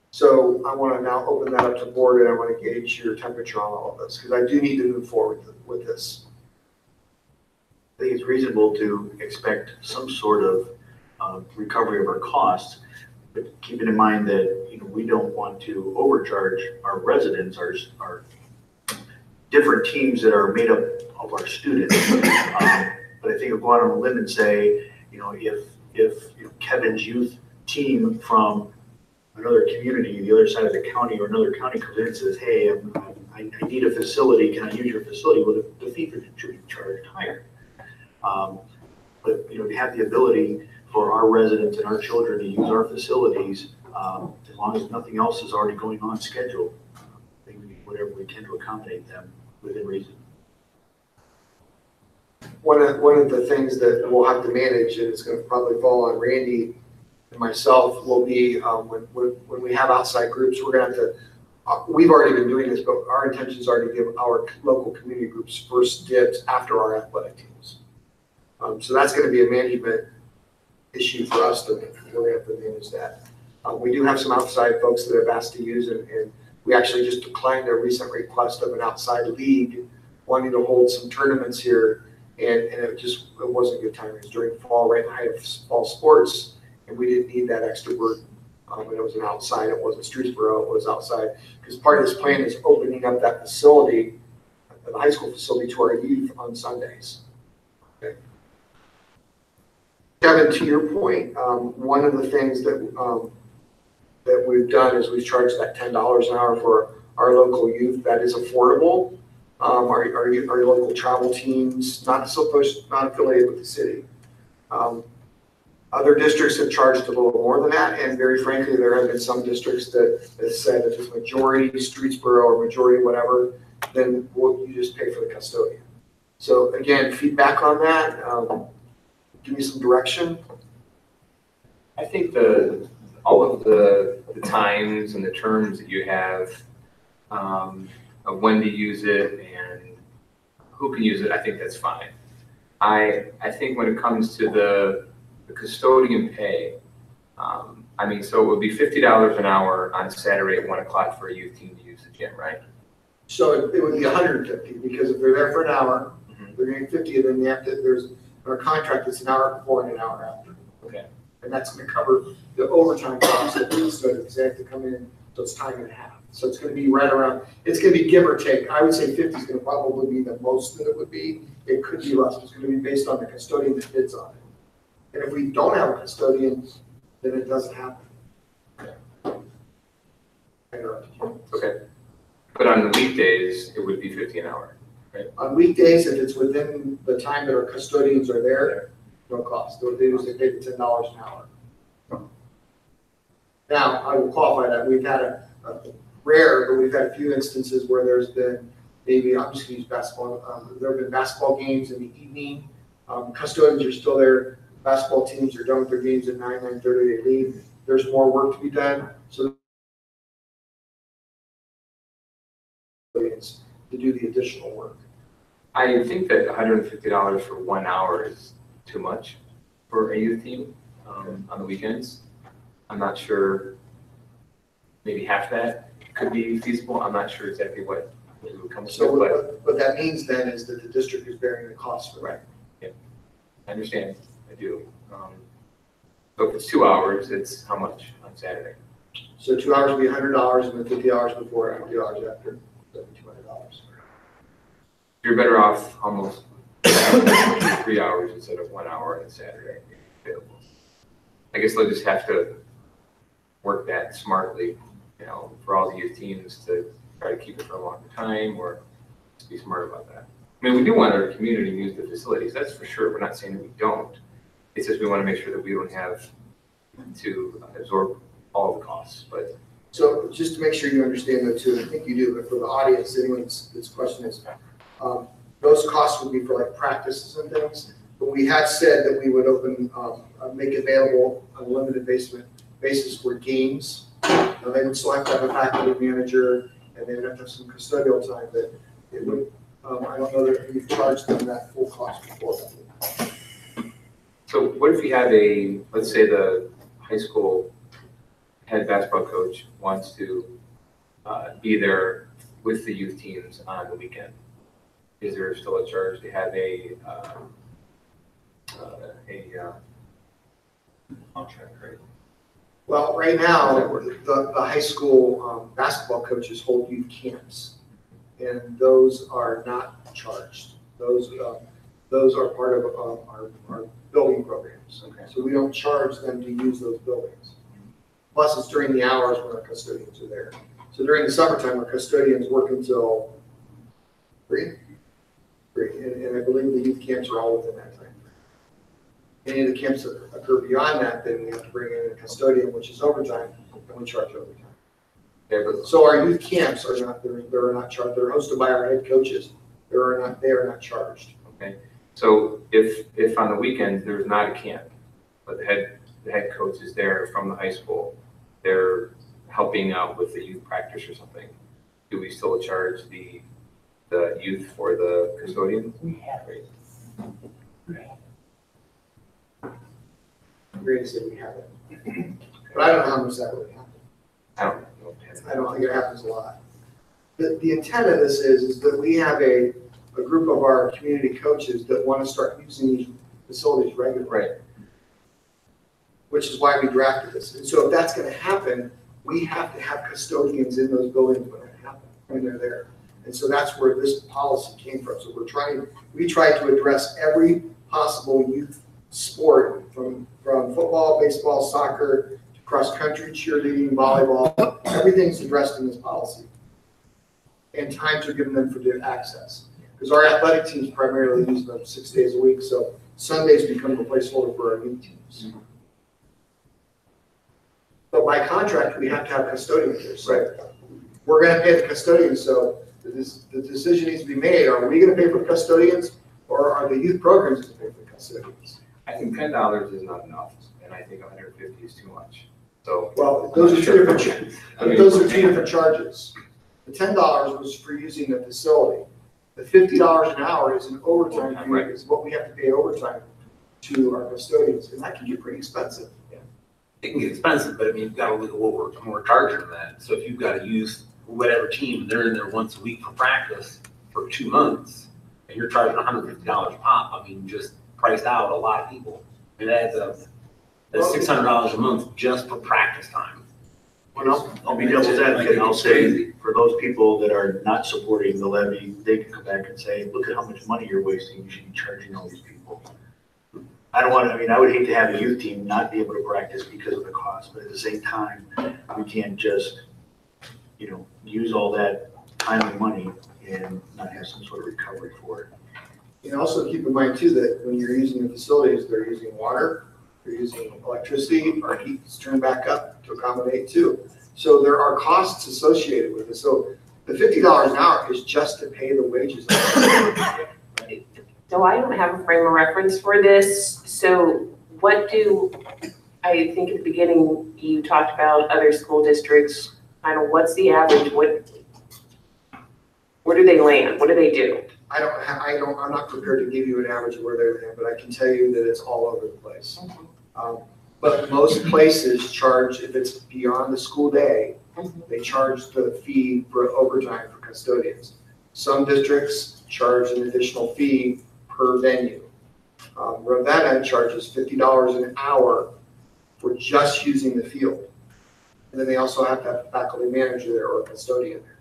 So I want to now open that up to the board, and I want to gauge your temperature on all of this, because I do need to move forward with this. I think it's reasonable to expect some sort of recovery of our costs, but keeping in mind that we don't want to overcharge our residents, our different teams that are made up of our students. But I think I'll go out on a limb and say, if Kevin's youth team from another community, the other side of the county, or another county comes in and says, hey, I need a facility, can I use your facility? Well, the fee should be charged higher. But to have the ability for our residents and our children to use our facilities, as long as nothing else is already going on schedule, I think we do whatever we can to accommodate them within reason. One of the things that we'll have to manage, and it's going to probably fall on Randy and myself, will be when we have outside groups, we're going to have to, we've already been doing this, but our intentions are to give our local community groups first dibs after our athletic teams. So that's going to be a management issue for us to manage. We're going to have to manage that. We do have some outside folks that have asked to use it, and we actually just declined a recent request of an outside league wanting to hold some tournaments here, and it wasn't a good time. It was during fall, right in the height of fall sports, and we didn't need that extra burden. And it was an outside, it wasn't Streetsboro, it was outside, because part of this plan is opening up that facility, the high school facility, to our youth on Sundays. Okay. Kevin, to your point, one of the things that we've done is we've charged that $10 an hour for our local youth. That is affordable. Our local travel teams, not affiliated with the city. Other districts have charged a little more than that, and very frankly, there have been some districts that said if it's majority Streetsboro or majority whatever, then you just pay for the custodian. So again, feedback on that. Give me some direction. I think all of the times and the terms that you have of when to use it and who can use it, I think that's fine. I think when it comes to the custodian pay, I mean, so it would be $50 an hour on Saturday at 1 o'clock for a youth team to use the gym, right? So it would be 150, because if they're there for an hour, they're getting 50, and then they have to, there's, our contract is an hour before and an hour after. Okay. And that's gonna cover the overtime costs of the custodians. They have to come in, so it's time and a half. So it's gonna be right around, it's gonna be give or take. I would say 50 is gonna probably be the most that it would be. It could be less. It's gonna be based on the custodian that bids on it. And if we don't have a custodian, then it doesn't happen. Okay. But on the weekdays, it would be 50 an hour, right? On weekdays, if it's within the time that our custodians are there, no cost. They usually pay $10 an hour. Now, I will qualify that. We've had a rare, but we've had a few instances where there's been, maybe, I'm just gonna use basketball, there have been basketball games in the evening. Custodians are still there. Basketball teams are done with their games at 9:30, they leave. There's more work to be done, so to do the additional work. I think that $150 for 1 hour is too much for a youth team on the weekends. I'm not sure, maybe half that could be feasible. I'm not sure exactly what it would come to, So but what that means then is that the district is bearing the cost for that. I understand, I do. So if it's 2 hours, it's how much on Saturday? So 2 hours would be $100, and then 50 hours before and 50 hours after, so $200. You're better off almost 3 hours instead of 1 hour on Saturday available. I guess they'll just have to work that smartly, you know, for all the youth teams to try to keep it for a longer time, or just be smart about that. I mean, we do want our community to use the facilities, that's for sure. We're not saying that we don't. It's just we want to make sure that we don't have to absorb all the costs, but. So just to make sure you understand that too, and I think you do, but for the audience, this question is, those costs would be for like practices and things, but we have said that we would open, make available on a limited basis for games. Now, they would still have to have a faculty manager, and they would have to have some custodial time, but it would, I don't know that we've charged them that full cost before. So what if you have let's say the high school head basketball coach wants to be there with the youth teams on the weekend? Is there still a charge to have a Contract, right? Well, right now, the high school basketball coaches hold youth camps, and those are not charged. Those are part of our building programs. Okay. So we don't charge them to use those buildings. Plus, it's during the hours when our custodians are there. So during the summertime, our custodians work until 3. And I believe the youth camps are all within that time. Any of the camps that occur beyond that, then we have to bring in a custodian, which is overtime, and we charge overtime. Yeah, but So our youth camps are not, they're not charged. They're hosted by our head coaches. They are not charged. okay. So if on the weekends there's not a camp, but the head coach is there from the high school, they're helping out with the youth practice or something, do we still charge the youth for the custodian? We have it. I'm going to say we have it. But I don't know how much that would happen. I don't know. I don't think it happens a lot. The intent of this is that we have a group of our community coaches that want to start using these facilities regularly. Right. Which is why we drafted this. And so if that's going to happen, we have to have custodians in those buildings when it happens, when they're there. And so that's where this policy came from. So we try to address every possible youth sport from football, baseball, soccer, to cross country, cheerleading, volleyball. Everything's addressed in this policy. And times are given them for access. Because our athletic teams primarily use them 6 days a week. So Sundays become a placeholder for our youth teams. But by contract, we have to have custodians here. So we're going to pay the custodians. So the decision needs to be made. Are we going to pay for custodians, or are the youth programs going to pay for custodians? I think $10 is not enough, and I think $150 is too much. So well, those are two different. Those are two different charges. The $10 was for using the facility. The $50 an hour is an overtime fee, is what we have to pay overtime to our custodians, and that can get pretty expensive. It can get expensive, but I mean, you've got to look at what we're charging them that. So if you've got to use whatever team, they're in there once a week for practice for 2 months, and you're charging $150 a pop, I mean, just priced out a lot of people. It adds up. That's $600 a month just for practice time. Well, I'll be devil's advocate, and I'll say, for those people that are not supporting the levy, they can come back and say, look at how much money you're wasting, you should be charging all these people. I don't want to, I mean, I would hate to have a youth team not be able to practice because of the cost, but at the same time, we can't just, use all that time and money and not have some sort of recovery for it. And also keep in mind too, that when you're using the facilities, they're using water, they're using electricity, our heat is turned back up to accommodate too. So there are costs associated with it. So the $50 an hour is just to pay the wages. So I don't have a frame of reference for this. So I think at the beginning, you talked about other school districts. What's the average? Where do they land? What do they do? I'm not prepared to give you an average of where they're at, but I can tell you that it's all over the place. But most places charge, if it's beyond the school day, they charge the fee for overtime for custodians. Some districts charge an additional fee per venue. Ravenna charges $50 an hour for just using the field. And then they also have to have a faculty manager there or a custodian there.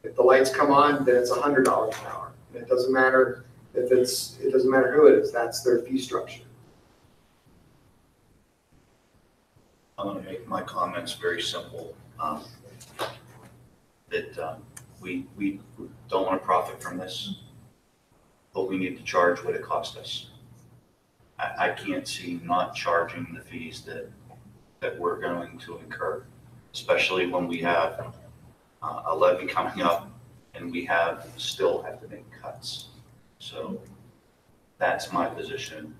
If the lights come on, then it's $100 an hour. And it doesn't matter it doesn't matter who it is, that's their fee structure. I'm going to make my comments very simple. We don't want to profit from this, but we need to charge what it cost us. I can't see not charging the fees that we're going to incur, especially when we have a levy coming up and we still have to make cuts. So that's my position.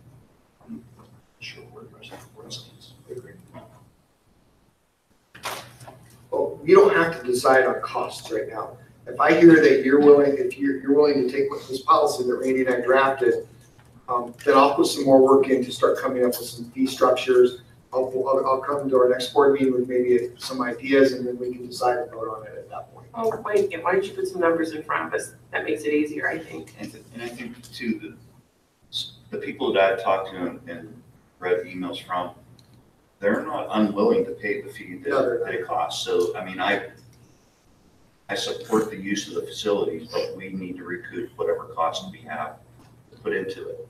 I'm not sure where the rest of the board stands. Well, you don't have to decide on costs right now. If I hear that you're willing to take this policy that Randy and I drafted, then I'll put some more work in to start coming up with some fee structures. I'll come to our next board meeting with maybe some ideas, and then we can decide and vote on it at that point. Oh, wait, why don't you put some numbers in front of us? That makes it easier, I think. And I think too, the people that I talked to and read emails from, they're not unwilling to pay the fee that it costs. So, I mean, I support the use of the facilities, but we need to recoup whatever costs we have to put into it.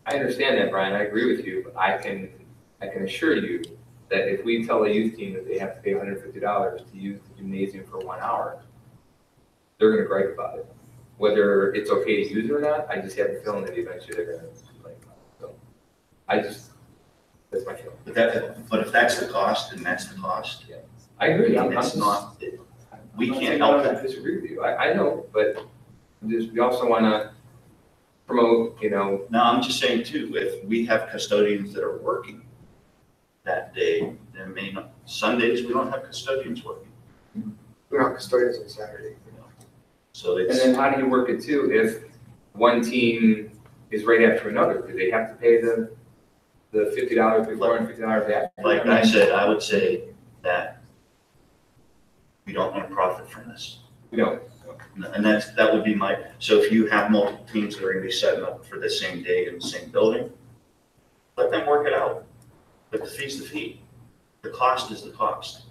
I understand that, Brian, I agree with you, but I can assure you that if we tell a youth team that they have to pay $150 to use the gymnasium for 1 hour, they're gonna gripe about it. Whether it's okay to use it or not, I just have a feeling that eventually they're gonna complain about it. So, that's my feeling. But if that's the cost, then that's the cost. Yeah. I agree. We can't help it. I disagree with you. I know, but we also wanna promote, No, I'm just saying too, if we have custodians that are working that day, there may not, Sundays, we don't have custodians working. We don't have custodians on Saturday. So and then how do you work it too if one team is right after another? Do they have to pay the $50 before and $50 after? Like I said, I would say that we don't want to profit from this. We don't. And that would be so if you have multiple teams that are going to be setting up for the same day in the same building, let them work it out. But the fee's the fee. The cost is the cost.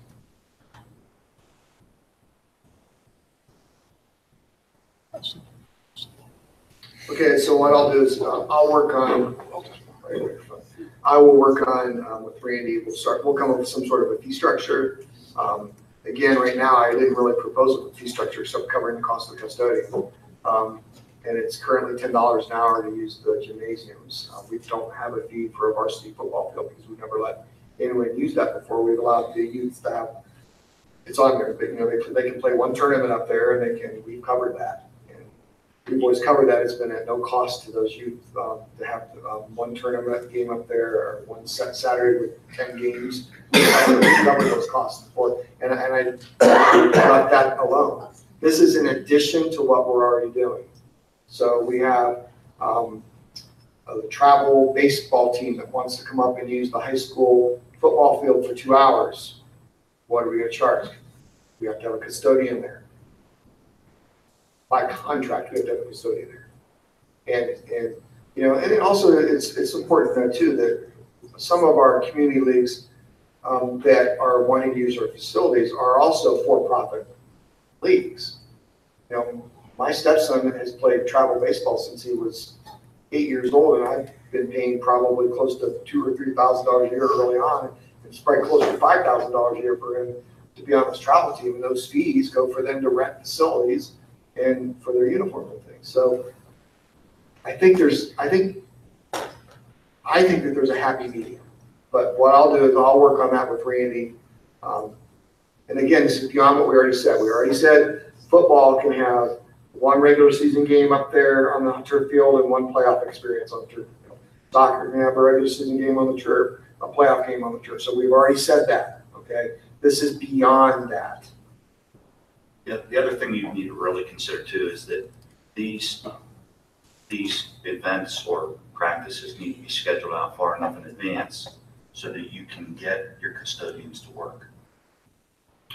Okay, so what I'll do is I will work on with Randy. We'll come up with some sort of a fee structure. Again, right now, I didn't really propose a fee structure except covering the cost of the custodian. And it's currently $10 an hour to use the gymnasiums. We don't have a fee for a varsity football field because we've never let anyone use that before. We've allowed the youth to have, it's on there, but, they can play one tournament up there and we've covered that. And we've always covered that. It's been at no cost to those youth to have one tournament game up there or one Saturday with 10 games. We covered those costs before. And I left that alone. This is in addition to what we're already doing. So we have a travel baseball team that wants to come up and use the high school football field for 2 hours. What are we going to charge? We have to have a custodian there. By contract, we have to have a custodian there. And you know, and also it's important to know too that some of our community leagues that are wanting to use our facilities are also for-profit leagues. You know, my stepson has played travel baseball since he was 8 years old, and I've been paying probably close to $2,000 or $3,000 a year early on. It's probably close to $5,000 a year for him to be on this travel team, and those fees go for them to rent facilities and for their uniform and things. So I think that there's a happy medium. But what I'll do is I'll work on that with Randy. And again, this is beyond what we already said. We already said football can have one regular season game up there on the turf field and one playoff experience on the turf field. Soccer can have a regular season game on the turf, a playoff game on the turf. So we've already said that, okay? This is beyond that. Yeah, the other thing you need to really consider too is that these events or practices need to be scheduled out far enough in advance so that you can get your custodians to work.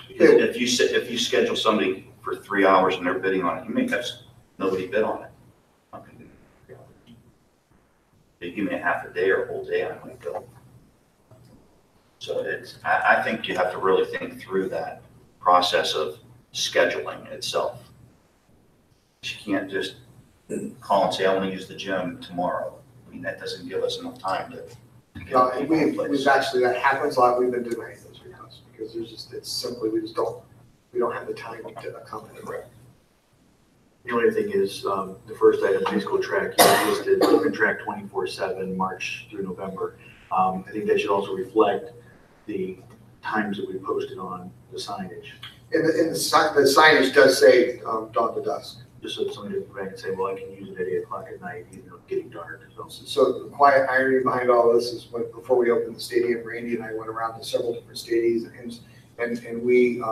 Because if you schedule somebody for 3 hours and they're bidding on it, you may have nobody bid on it. If you give me a half a day or a whole day, I might go. So I think you have to really think through that process of scheduling itself. You can't just call and say, I want to use the gym tomorrow. I mean, that doesn't give us enough time to get people in place. We've actually, that happens a lot. We've been denying those requests because there's just, it's simply, we don't have the time to accommodate it. The only thing is, the first item, high school track, you listed open track 24/7, March through November. I think that should also reflect the times that we posted on the signage. And the signage does say dawn to dusk. Just so somebody can go back and say, well, I can use it at 8 o'clock at night, even though it's getting dark. So the quiet irony behind all of this is before we opened the stadium, Randy and I went around to several different stadiums and we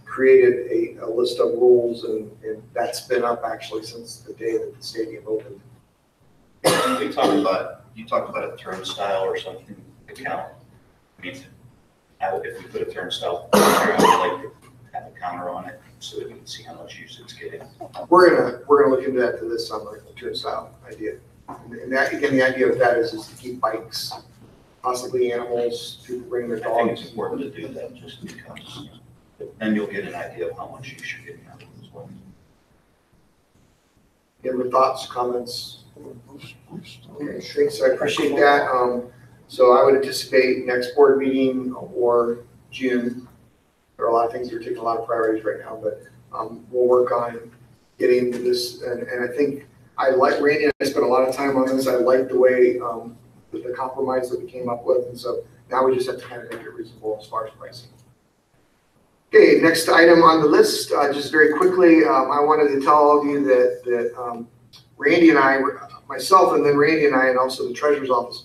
created a list of rules, and that's been up actually since the day that the stadium opened. You talk about a turnstile or something to count. I mean, if we put a turnstile, I would like to have a counter on it so that we can see how much use it's getting. We're gonna look into that this summer, the turnstile idea. And that, again, the idea of that is to keep bikes, possibly animals, people bring their dogs. I think it's important to do that just because then you'll get an idea of how much use you're getting out of it as well. Any other thoughts, comments? Okay, thanks, I appreciate that. So I would anticipate next board meeting or June. There are a lot of things that are taking a lot of priorities right now, but we'll work on getting into this. And I think I like Randy and I spent a lot of time on this. I like the way the compromise that we came up with. And so now we just have to kind of make it reasonable as far as pricing. Okay, next item on the list, just very quickly, I wanted to tell all of you that Randy and I, myself and then Randy and I, and also the treasurer's office,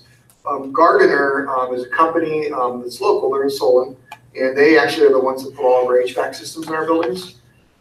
Gardner is a company that's local, they're in Solon, and they actually are the ones that put all of our HVAC systems in our buildings.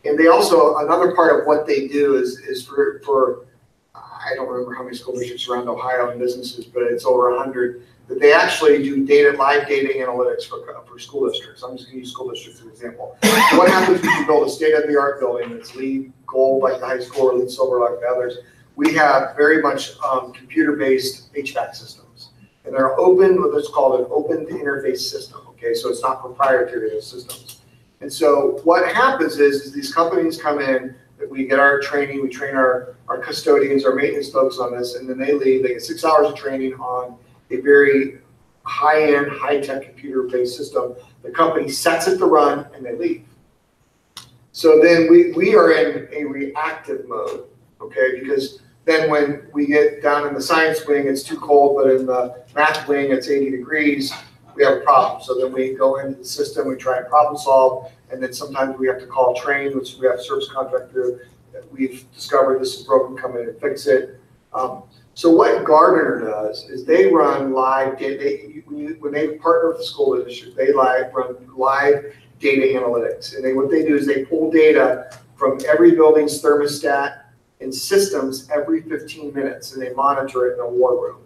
And they also, another part of what they do is for I don't remember how many school districts around Ohio and businesses, but it's over 100, that they actually do live data analytics for school districts. I'm just going to use school districts as an example. So what happens when you build a state-of-the-art building that's LEED Gold like the high school or LEED Silver like the others? We have very much computer-based HVAC systems. And they're open, what's called an open interface system, okay? So it's not proprietary to those systems. And so what happens is these companies come in, that we get our training, we train our custodians, our maintenance folks on this, and then they leave. They get 6 hours of training on a very high-end, high-tech computer-based system. The company sets it to run, and they leave. So then we are in a reactive mode, okay? Because then when we get down in the science wing, it's too cold, but in the math wing, it's 80 degrees, we have a problem. So then we go into the system, we try and problem solve, and then sometimes we have to call Train, which we have a service contract through. We've discovered this is broken, come in and fix it. So what Gardner does is they run live data. When they partner with the school district, they run live data analytics. And what they do is they pull data from every building's thermostat and systems every 15 minutes, and they monitor it in a war room.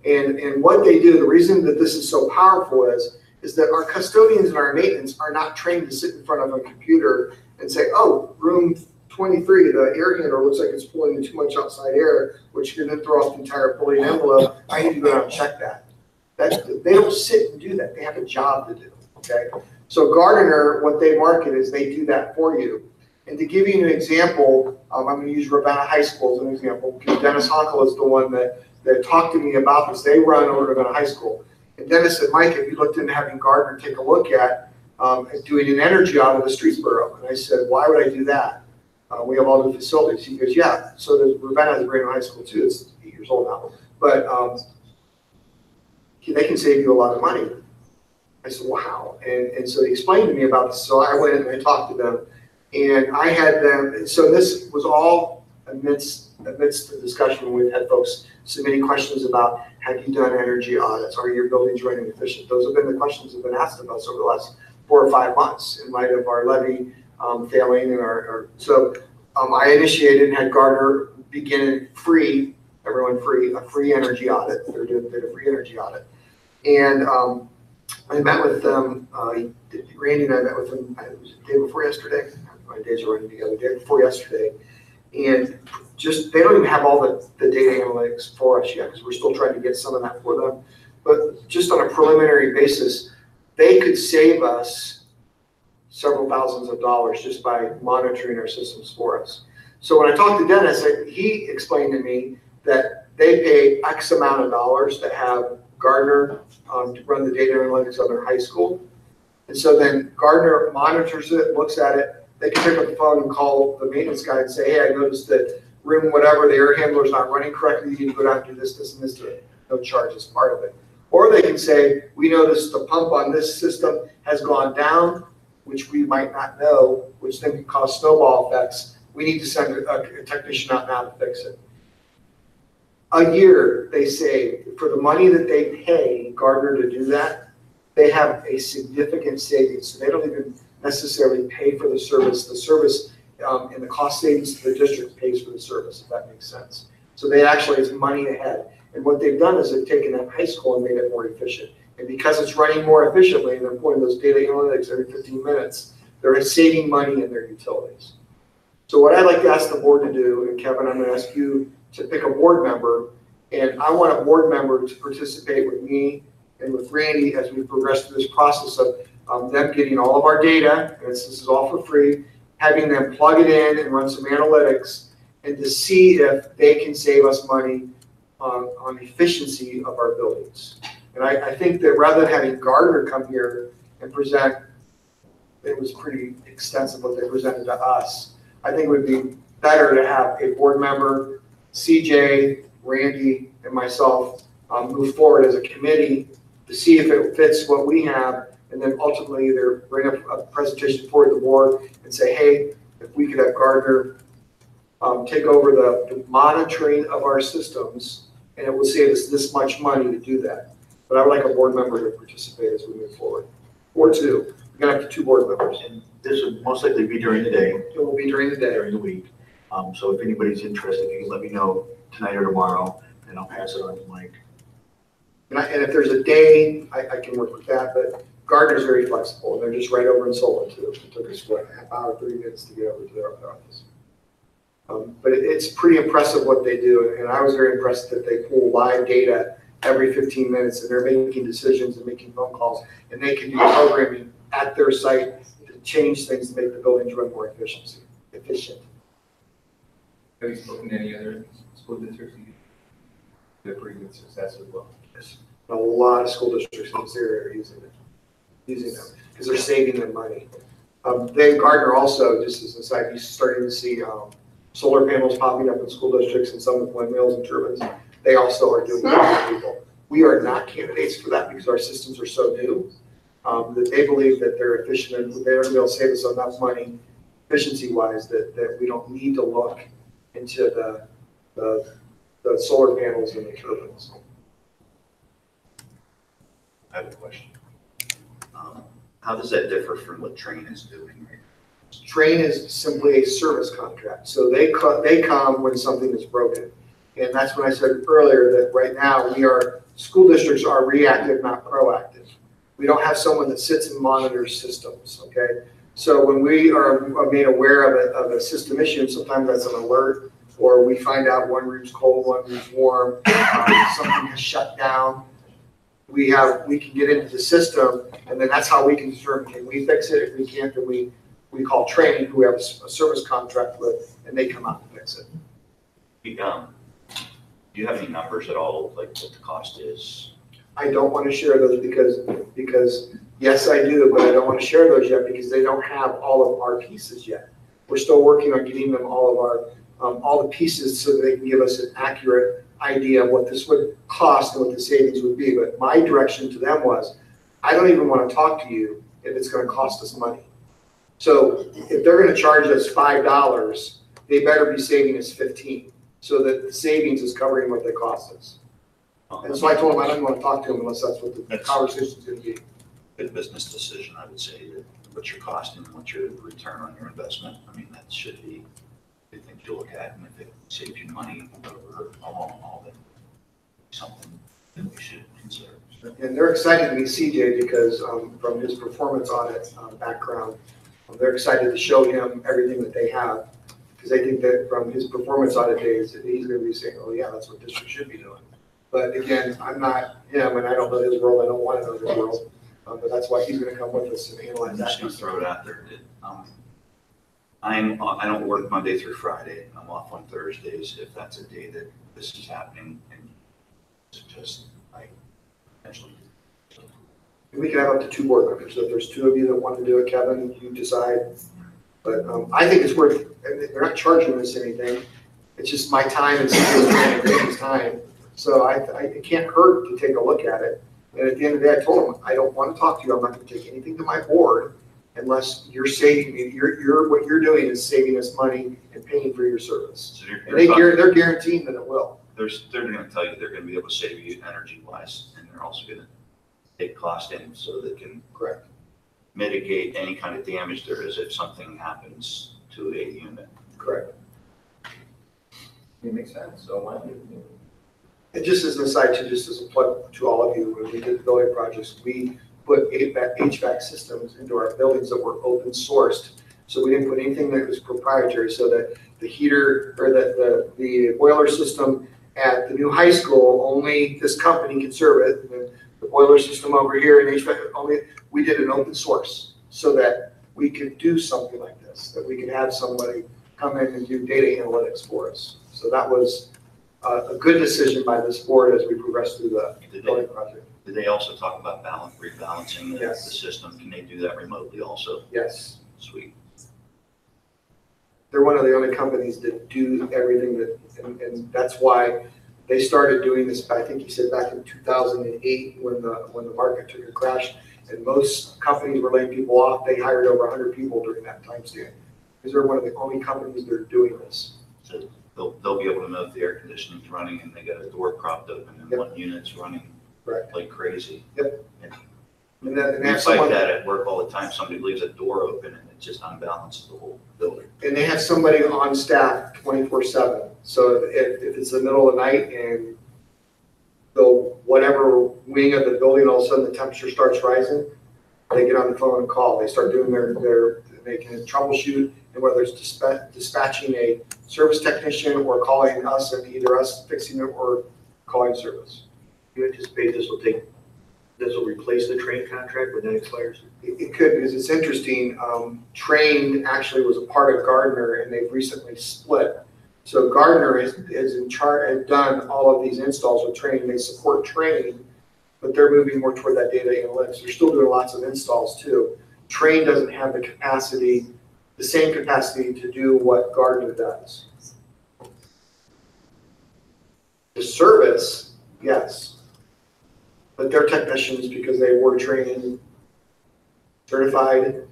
And what they do, the reason that this is so powerful is that our custodians and our maintenance are not trained to sit in front of a computer and say, oh, room 23, the air handler looks like it's pulling in too much outside air, which can then throw off the entire pulley envelope. I need to go down and check that. They don't sit and do that. They have a job to do, okay? So Gardner, what they market is they do that for you. And to give you an example, I'm going to use Ravenna High School as an example, because Dennis Honkel is the one that talked to me about this. They run over Ravenna High School. And Dennis said, Mike, have you looked into having Gardner take a look at doing an energy audit of Streetsboro? And I said, why would I do that? We have all the facilities. He goes, yeah, so does Ravenna Ravenna High School too. It's 8 years old now. But they can save you a lot of money. I said, wow. And so he explained to me about this. So I went and I talked to them. And I had them, so this was all amidst the discussion when we've had folks submitting questions about, have you done energy audits? Are your buildings running efficient? Those have been the questions that have been asked of us over the last 4 or 5 months in light of our levy failing. And I initiated and had Gardner begin it free, everyone free, a free energy audit. They did a free energy audit. And I met with them, Randy and I met with them, it was the day before yesterday. My days are running together, the day before yesterday. And just, they don't even have all the data analytics for us yet, because we're still trying to get some of that for them. But just on a preliminary basis, they could save us several thousands of dollars just by monitoring our systems for us. So when I talked to Dennis, he explained to me that they pay X amount of dollars to have Gardner to run the data analytics on their high school. And so then Gardner monitors it, looks at it. They can pick up the phone and call the maintenance guy and say, hey, I noticed that room whatever, the air handler is not running correctly. You need to go down and do this, this, and this to it. No charge as part of it. Or they can say, we noticed the pump on this system has gone down, which we might not know, which then can cause snowball effects. We need to send a technician out now to fix it. A year they save, for the money that they pay Gardner to do that, they have a significant savings. So they don't even necessarily pay for the service. The service and the cost savings to the district pays for the service, if that makes sense. So they actually is money ahead. And what they've done is they've taken that high school and made it more efficient. And because it's running more efficiently and they're pulling those data analytics every 15 minutes, they're saving money in their utilities. So what I'd like to ask the board to do, and Kevin, I'm going to ask you to pick a board member, and I want a board member to participate with me and with Randy as we progress through this process of them getting all of our data, and this is all for free, having them plug it in and run some analytics, and to see if they can save us money on efficiency of our buildings. And I think that rather than having Gardner come here and present, it was pretty extensive what they presented to us. I think it would be better to have a board member, CJ, Randy, and myself move forward as a committee to see if it fits what we have, and then ultimately either bring up a presentation for the board and say, hey, if we could have Gardner take over the monitoring of our systems, and it will save us this much money to do that. But I would like a board member to participate as we move forward. Or two. We're going to have 2 board members. And this would most likely be during the day. It will be during the day. During the week. So if anybody's interested, you can let me know tonight or tomorrow, and I'll pass it on to Mike. And if there's a day, I can work with that, but Gardner's very flexible. And they're just right over in Solon too. It took us, what, a half hour, 30 minutes to get over to their office. But it's pretty impressive what they do. And I was very impressed that they pull live data every 15 minutes and they're making decisions and making phone calls, and they can do programming at their site to change things to make the buildings run more efficient. Have you spoken to any other school districts? They're pretty good success as well. Yes. A lot of school districts in this area are using them because they're saving them money. Then Gardner also, just as an aside, you're starting to see solar panels popping up in school districts and some with windmills and turbines. They also are doing that for people. We are not candidates for that because our systems are so new that they believe that they're efficient and they're going to be able to save us enough money efficiency-wise that we don't need to look into the solar panels and the turbines. I have a question. How does that differ from what Trane is doing? Train is simply a service contract. So they come when something is broken. And that's when I said earlier that right now school districts are reactive, not proactive. We don't have someone that sits and monitors systems, okay? So when we are made aware of a system issue, sometimes that's an alert, or we find out one room's cold, one room's warm, something has shut down. We can get into the system, and then that's how we can determine, can we fix it? If we can't, then we call training, who we have a service contract with, and they come out and fix it. Do you have any numbers at all, like what the cost is? I don't want to share those because yes, I do, but I don't want to share those yet because they don't have all of our pieces yet. We're still working on getting them all of our all the pieces so that they can give us an accurate idea of what this would cost and what the savings would be. But my direction to them was, I don't even want to talk to you if it's going to cost us money. So if they're going to charge us $5, they better be saving us $15, so that the savings is covering what they cost us. And so I told them I don't want to talk to them unless that's what the conversation is going to be. Good business decision, I would say, that what you're costing and what your return on your investment. I mean, that should be a good thing to look at, and if it saves you money over a long haul, then something that we should consider. And they're excited to meet CJ because from his performance audit background, they're excited to show him everything that they have, because they think that from his performance audit days, that he's going to be saying, oh yeah, that's what district should be doing. But again, I'm not him, and I don't know his world. I don't want to know his world. But that's why he's going to come with us and analyze I'm that. just going to throw it out there. I don't work Monday through Friday. I'm off on Thursdays. If that's a day that this is happening, and just like potentially. We can have up to 2 board members. So if there's 2 of you that want to do it, Kevin, you decide. But I think it's worth. They're not charging us anything. It's just my time and CJ's time. So it can't hurt to take a look at it. And at the end of the day, I told them, I don't want to talk to you. I'm not going to take anything to my board unless you're saving me. What you're doing is saving us money and paying for your service. So and they're guaranteeing that it will. They're going to tell you they're going to be able to save you energy-wise, and they're also going to take cost in so they can mitigate any kind of damage there is if something happens to a unit. Correct. It makes sense. So why do you? And just as an aside, just as a plug to all of you, when we did the building projects, we put HVAC systems into our buildings that were open sourced. So we didn't put anything that was proprietary, so that the heater or the boiler system at the new high school, only this company can serve it. And the boiler system over here in HVAC, we did an open source so that we could do something like this, that we could have somebody come in and do data analytics for us. So that was a good decision by this board as we progress through the building project. Did they also talk about rebalancing Yes. the system? Can they do that remotely also? Yes. Sweet. They're one of the only companies that do everything that, and that's why they started doing this, I think he said back in 2008 when the market took a crash, and most companies were laying people off. They hired over 100 people during that time span, because they're one of the only companies that are doing this. So they'll be able to know if the air conditioning's running and they got a door propped open and one unit's running like crazy. Yep. And they have it's like that at work all the time. Somebody leaves a door open and it just unbalances the whole building. And they have somebody on staff 24/7. So if it's the middle of the night and whatever wing of the building, all of a sudden the temperature starts rising, they get on the phone and call. They start doing they can troubleshoot, and whether it's dispatching a service technician or calling us and either us fixing it or calling service. You anticipate this will replace the Train contract when that expires? It could, because it's interesting. Train actually was a part of Gardner, and they've recently split. So Gardner is in charge and done all of these installs with Train. They support Train, but they're moving more toward that data analytics. They're still doing lots of installs too. Train doesn't have the same capacity to do what Gardner does. The service, yes. But their technicians, because they were trained, certified,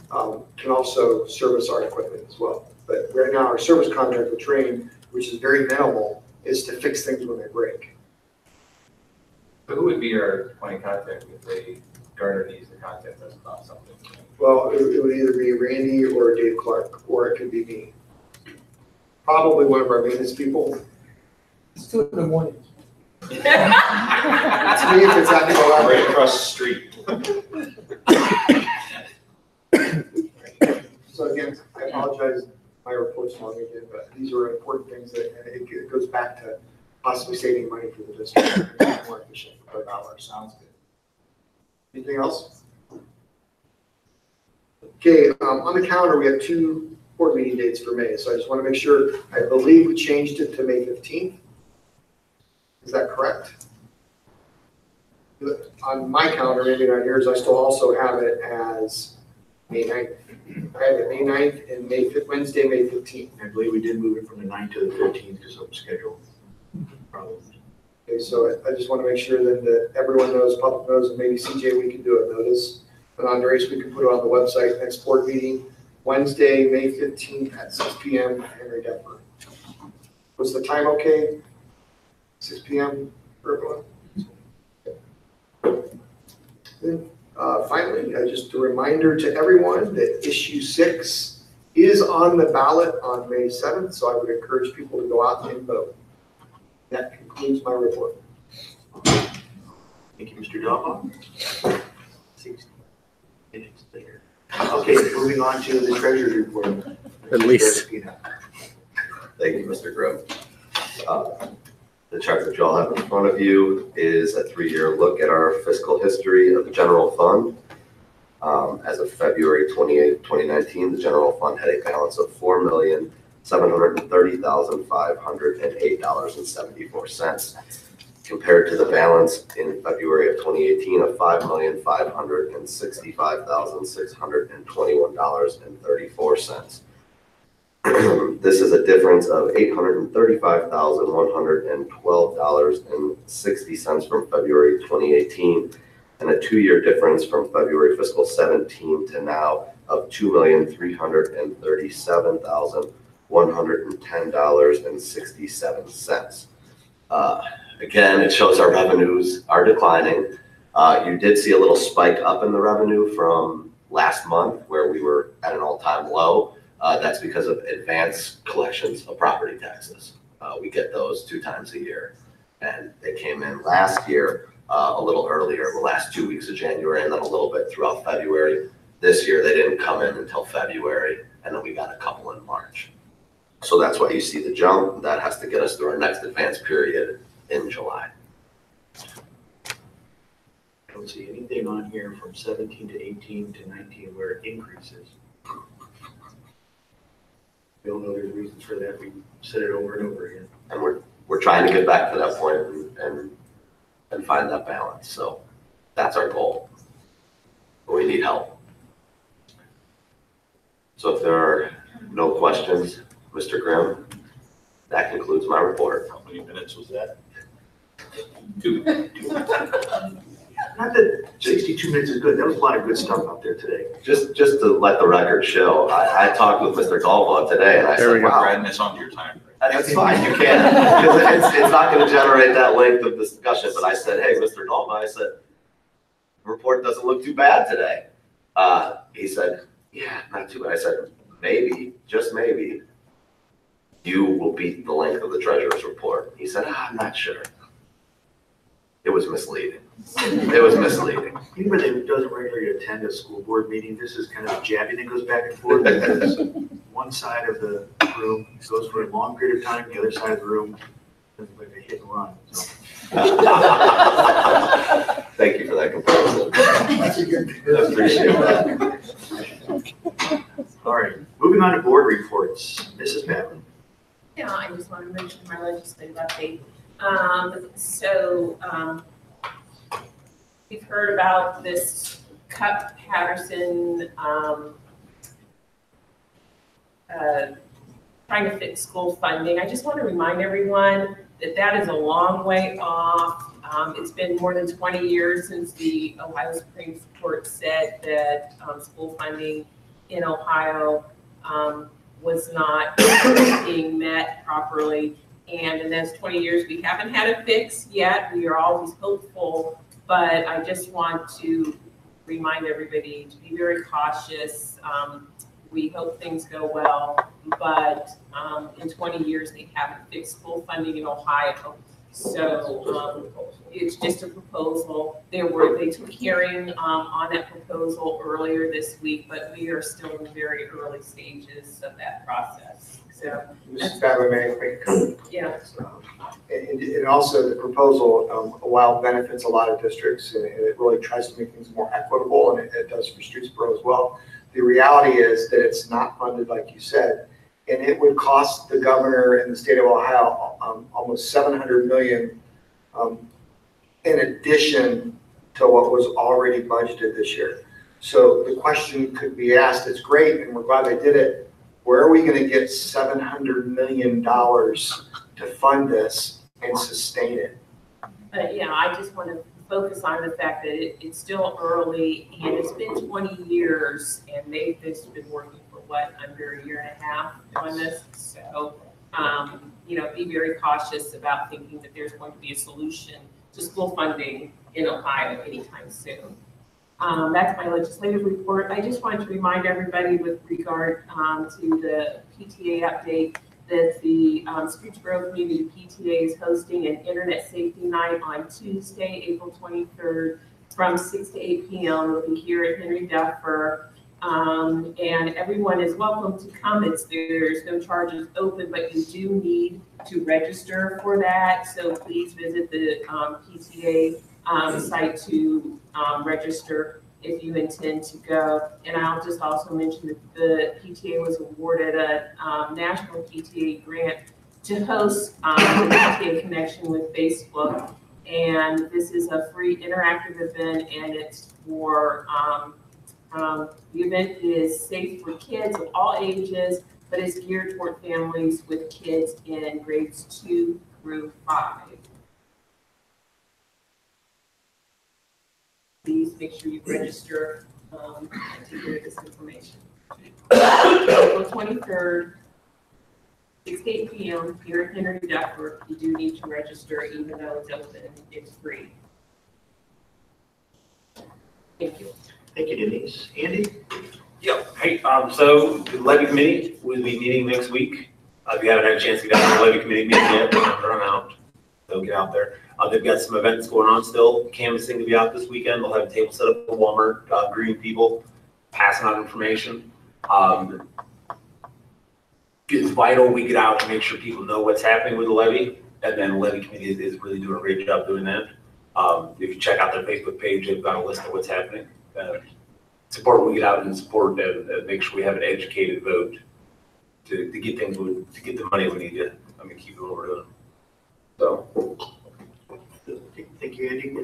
can also service our equipment as well. But right now, our service contract with Train, which is very minimal, is to fix things when they break. So who would be our point of contact if Gardner needs to contact us about something? Well, it would either be Randy or Dave Clark, or it could be me. Probably one of our maintenance people. It's 2 in the morning. It's me if it's after 11. Right across the street. So again, I apologize, my report's long again, but these are important things that, and it goes back to possibly saving money for the district, and being more efficient per dollar. Sounds good. Anything else? Okay, on the calendar, we have 2 board meeting dates for May, so I just want to make sure, I believe we changed it to May 15th. Is that correct? On my calendar, maybe not yours, I still also have it as May 9th. I have it May 9th and Wednesday, May 15th. I believe we did move it from the 9th to the 15th because of schedule problems. Okay, so I just want to make sure that everyone knows, public knows, and maybe CJ, we can do a notice. And Andres, we can put it on the website, next board meeting, Wednesday, May 15th at 6 p.m. Henry Defer. Was the time okay? 6 p.m. for everyone? Then, finally, just a reminder to everyone that issue 6 is on the ballot on May 7th, so I would encourage people to go out and vote. That concludes my report. Thank you, Mr. Dalbaugh. 60 minutes later. Okay, moving on to the treasurer's report. At least. Thank you, Mr. Grimm. The chart that you all have in front of you is a 3-year look at our fiscal history of the general fund. As of February 28, 2019, the general fund had a balance of $4,730,508.74, compared to the balance in February of 2018 of $5,565,621.34. This is a difference of $835,112.60 from February 2018, and a 2-year difference from February fiscal 17 to now of $2,337,110.67. Again, it shows our revenues are declining. You did see a little spike up in the revenue from last month where we were at an all-time low. That's because of advanced collections of property taxes. We get those 2 times a year, and they came in last year a little earlier, the last 2 weeks of January, and then a little bit throughout February. This year, they didn't come in until February, and then we got a couple in March. So that's why you see the jump. That has to get us through our next advance period in July. I don't see anything on here from 17 to 18 to 19 where it increases. We all know there's reasons for that. We said it over and over again. And we're trying to get back to that point and find that balance. So that's our goal. But we need help. So if there are no questions, Mr. Grimm, that concludes my report. How many minutes was that? 2. Not that 62 minutes is good. There was a lot of good stuff out there today. Just to let the record show, I talked with Mr. Dalbaugh today, and I said, wow. Brad, it's on your time. That's fine, you can. Because it's not going to generate that length of discussion. But I said, hey, Mr. Dalbaugh, I said, the report doesn't look too bad today. He said, yeah, not too bad. I said, maybe, just maybe, you will beat the length of the treasurer's report. He said, I'm not sure. It was misleading. It was misleading. Anybody that doesn't regularly attend a school board meeting, this is kind of jabbing that goes back and forth. Because one side of the room goes for a long period of time, the other side of the room is like a hit and run. So. Thank you for that comparison. I appreciate that. All right, moving on to board reports. Mrs. Patton. Yeah, I just want to mention my legislative update. We've heard about this Cup Patterson trying to fix school funding. I just want to remind everyone that that is a long way off. It's been more than 20 years since the Ohio Supreme Court said that school funding in Ohio was not being met properly. And in those 20 years, we haven't had a fix yet. We are always hopeful, but I just want to remind everybody to be very cautious. We hope things go well, but in 20 years, they haven't fixed full funding in Ohio. So it's just a proposal. They took hearing on that proposal earlier this week, but we are still in very early stages of that process. So Mrs. Babbitt, may I quick? yeah. And also the proposal, while benefits a lot of districts, and it really tries to make things more equitable, and it does for Streetsboro as well. The reality is that it's not funded, like you said, and it would cost the governor in the state of Ohio almost $700 million in addition to what was already budgeted this year. So the question could be asked, it's great, and we're glad they did it. Where are we going to get $700 million to fund this and sustain it? But yeah, I just want to focus on the fact that it's still early and it's been 20 years and they've just been working for what, under a year and a half on this. So, you know, be very cautious about thinking that there's going to be a solution to school funding in Ohio anytime soon. That's my legislative report. I just wanted to remind everybody with regard to the PTA update that the Streetsboro Community PTA is hosting an Internet Safety Night on Tuesday, April 23rd from 6 to 8 p.m. It'll be here at Henry Duffer. And everyone is welcome to come. There's no charges open, but you do need to register for that. So please visit the PTA site to register if you intend to go. And I'll just also mention that the PTA was awarded a national PTA grant to host the PTA Connection with Facebook. And this is a free interactive event, and it's for, the event is safe for kids of all ages, but it's geared toward families with kids in grades 2 through 5. Please make sure you register to hear this information. April 23rd, 6 to 8 p.m. here at Henry Duffer. You do need to register, even though it's open, it's free. Thank you. Thank you, Denise. Andy? Yep. Hey, so the levy committee will be meeting next week. If you haven't had a chance to get out to the levy committee meeting yet, run out. So get out there. They've got some events going on still. Canvassing to be out this weekend. They'll have a table set up for Walmart, greeting people, passing out information. It's vital we get out and make sure people know what's happening with the levy. And then the levy committee is really doing a great job doing that. If you check out their Facebook page, they've got a list of what's happening. It's important we get out and support and make sure we have an educated vote to get things, to get the money we need to, keep doing what we're doing. So. Thank you, Andy.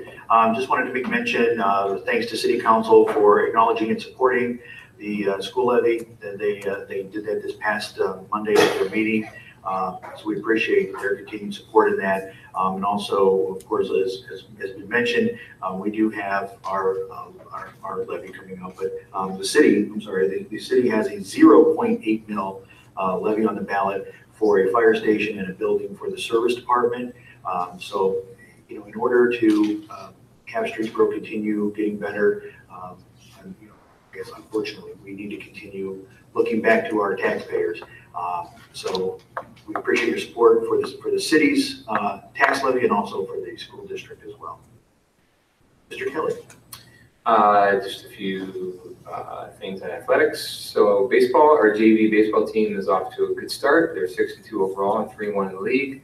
Just wanted to make mention, thanks to City Council for acknowledging and supporting the school levy. They did that this past Monday at their meeting. So we appreciate their continued support in that. And also, of course, as been mentioned, we do have our levy coming up. But the city has a 0.8 mil levy on the ballot for a fire station and a building for the service department. So, you know, in order to have Streetsboro continue getting better, and, you know, I guess unfortunately we need to continue looking back to our taxpayers. So we appreciate your support for the city's tax levy and also for the school district as well. Mr. Kelly. Just a few things on athletics. So baseball, our JV baseball team is off to a good start. They're 62 overall and 3-1 in the league.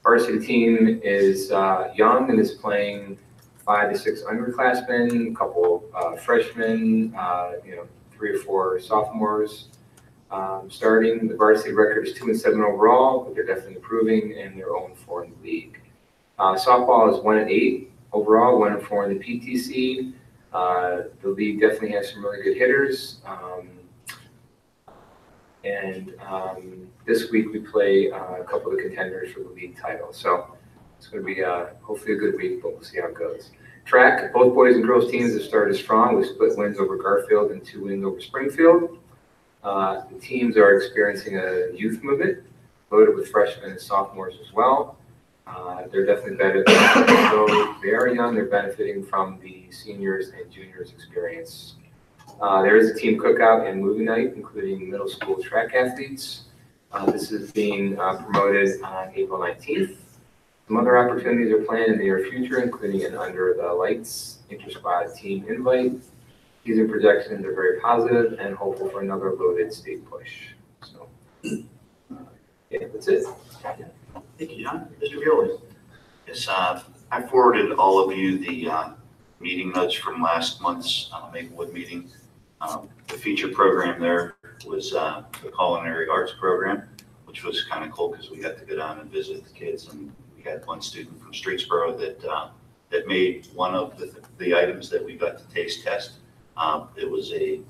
Varsity team is young and is playing 5 to 6 underclassmen, a couple freshmen, 3 or 4 sophomores starting. The varsity record is 2-7 overall, but they're definitely improving, and they're 0-4 in the league. Softball is 1-8 overall, 1-4 in the PTC. The league definitely has some really good hitters. This week we play a couple of the contenders for the league title. So it's going to be hopefully a good week, but we'll see how it goes. Track, both boys and girls teams have started strong with split wins over Garfield and 2 wins over Springfield. The teams are experiencing a youth movement, loaded with freshmen and sophomores as well. They're definitely benefiting, though they are young, they're benefiting from the seniors and juniors experience. There is a team cookout and movie night, including middle school track athletes. This is being promoted on April 19th. Some other opportunities are planned in the near future, including an Under the Lights inter-squad team invite. These projections are very positive and hopeful for another loaded state push. So, yeah, that's it. Thank you, John. Mr. Violi. Yes, I forwarded all of you the meeting notes from last month's Maplewood meeting. The feature program there was the culinary arts program, which was kind of cool because we got to go down and visit the kids, and we had one student from Streetsboro that made one of the items that we got to taste test. It was a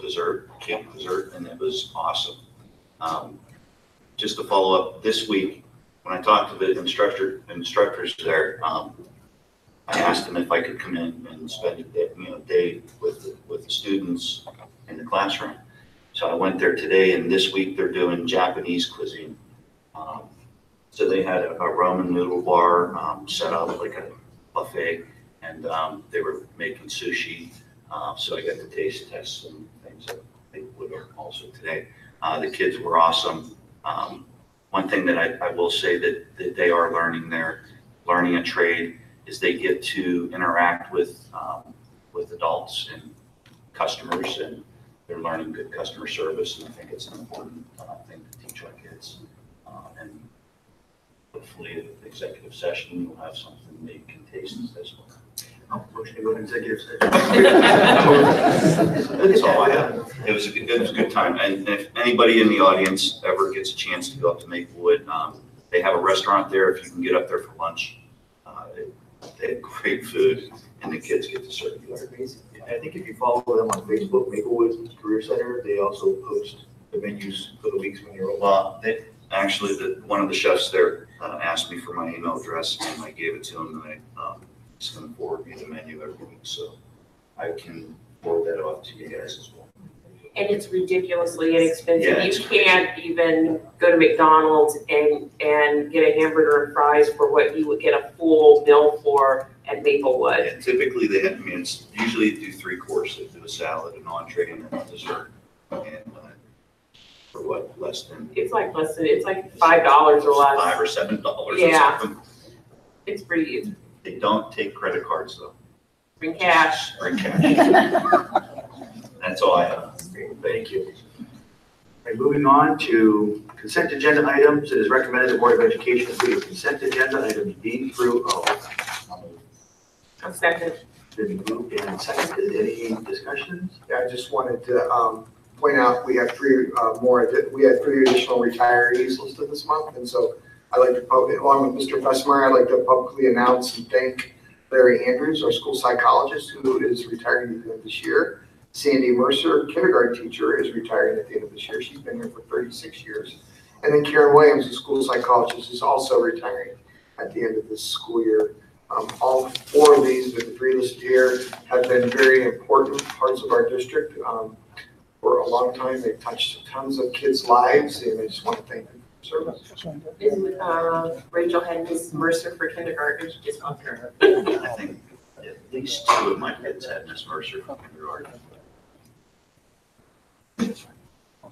dessert, cake dessert, and it was awesome. Just to follow up, this week, when I talked to the instructors there, I asked them if I could come in and spend a day with the students in the classroom. So I went there today, and this week they're doing Japanese cuisine. So they had a ramen noodle bar set up like a buffet, and they were making sushi. So I got to taste test some things that they would also today. The kids were awesome. One thing that I will say that they are learning there, learning a trade, is they get to interact with adults and customers, and they're learning good customer service, and I think it's an important thing to teach our kids. And hopefully at the executive session, we'll have something they can taste as well. Motion to go to executive session. That's all I have. It was a good time. And if anybody in the audience ever gets a chance to go up to Maplewood, they have a restaurant there if you can get up there for lunch. They have great food, and the kids get to serve you. I think if you follow them on Facebook, Maplewood Career Center, they also post the menus for the weeks when you're open. Well, actually, one of the chefs there asked me for my email address, and I gave it to him, and he's going to forward me the menu every week, so I can forward that off to you guys as well. And it's ridiculously inexpensive. Yeah, You it's can't even go to McDonald's and get a hamburger and fries for what you would get a full bill for at Maplewood. And typically, it's usually do 3 courses. They do a salad, an entree, and then a dessert. And for what, less than? It's like it's like $5 or less. $5 or $7 Yeah. or something. It's pretty easy. They don't take credit cards though. Bring cash. Bring cash. That's all I have. Thank you. Right, moving on to consent agenda items. It is recommended the Board of Education approve the consent agenda items B through O. A second. Been moved and seconded. Any discussions? Yeah, I just wanted to point out, we have three additional retirees listed this month, and so I'd like to, along with Mr. Bessemer, I'd like to publicly announce and thank Larry Andrews, our school psychologist, who is retiring at the end of this year. Sandy Mercer, kindergarten teacher, is retiring at the end of this year. She's been here for 36 years. And then Karen Williams, a school psychologist, is also retiring at the end of this school year. All 4 of these, the 3 listed here, have been very important parts of our district. For a long time, they've touched tons of kids' lives, and I just want to thank them for service. Rachel had Miss Mercer for kindergarten. She just got her. I think at least 2 of my kids had Miss Mercer from kindergarten.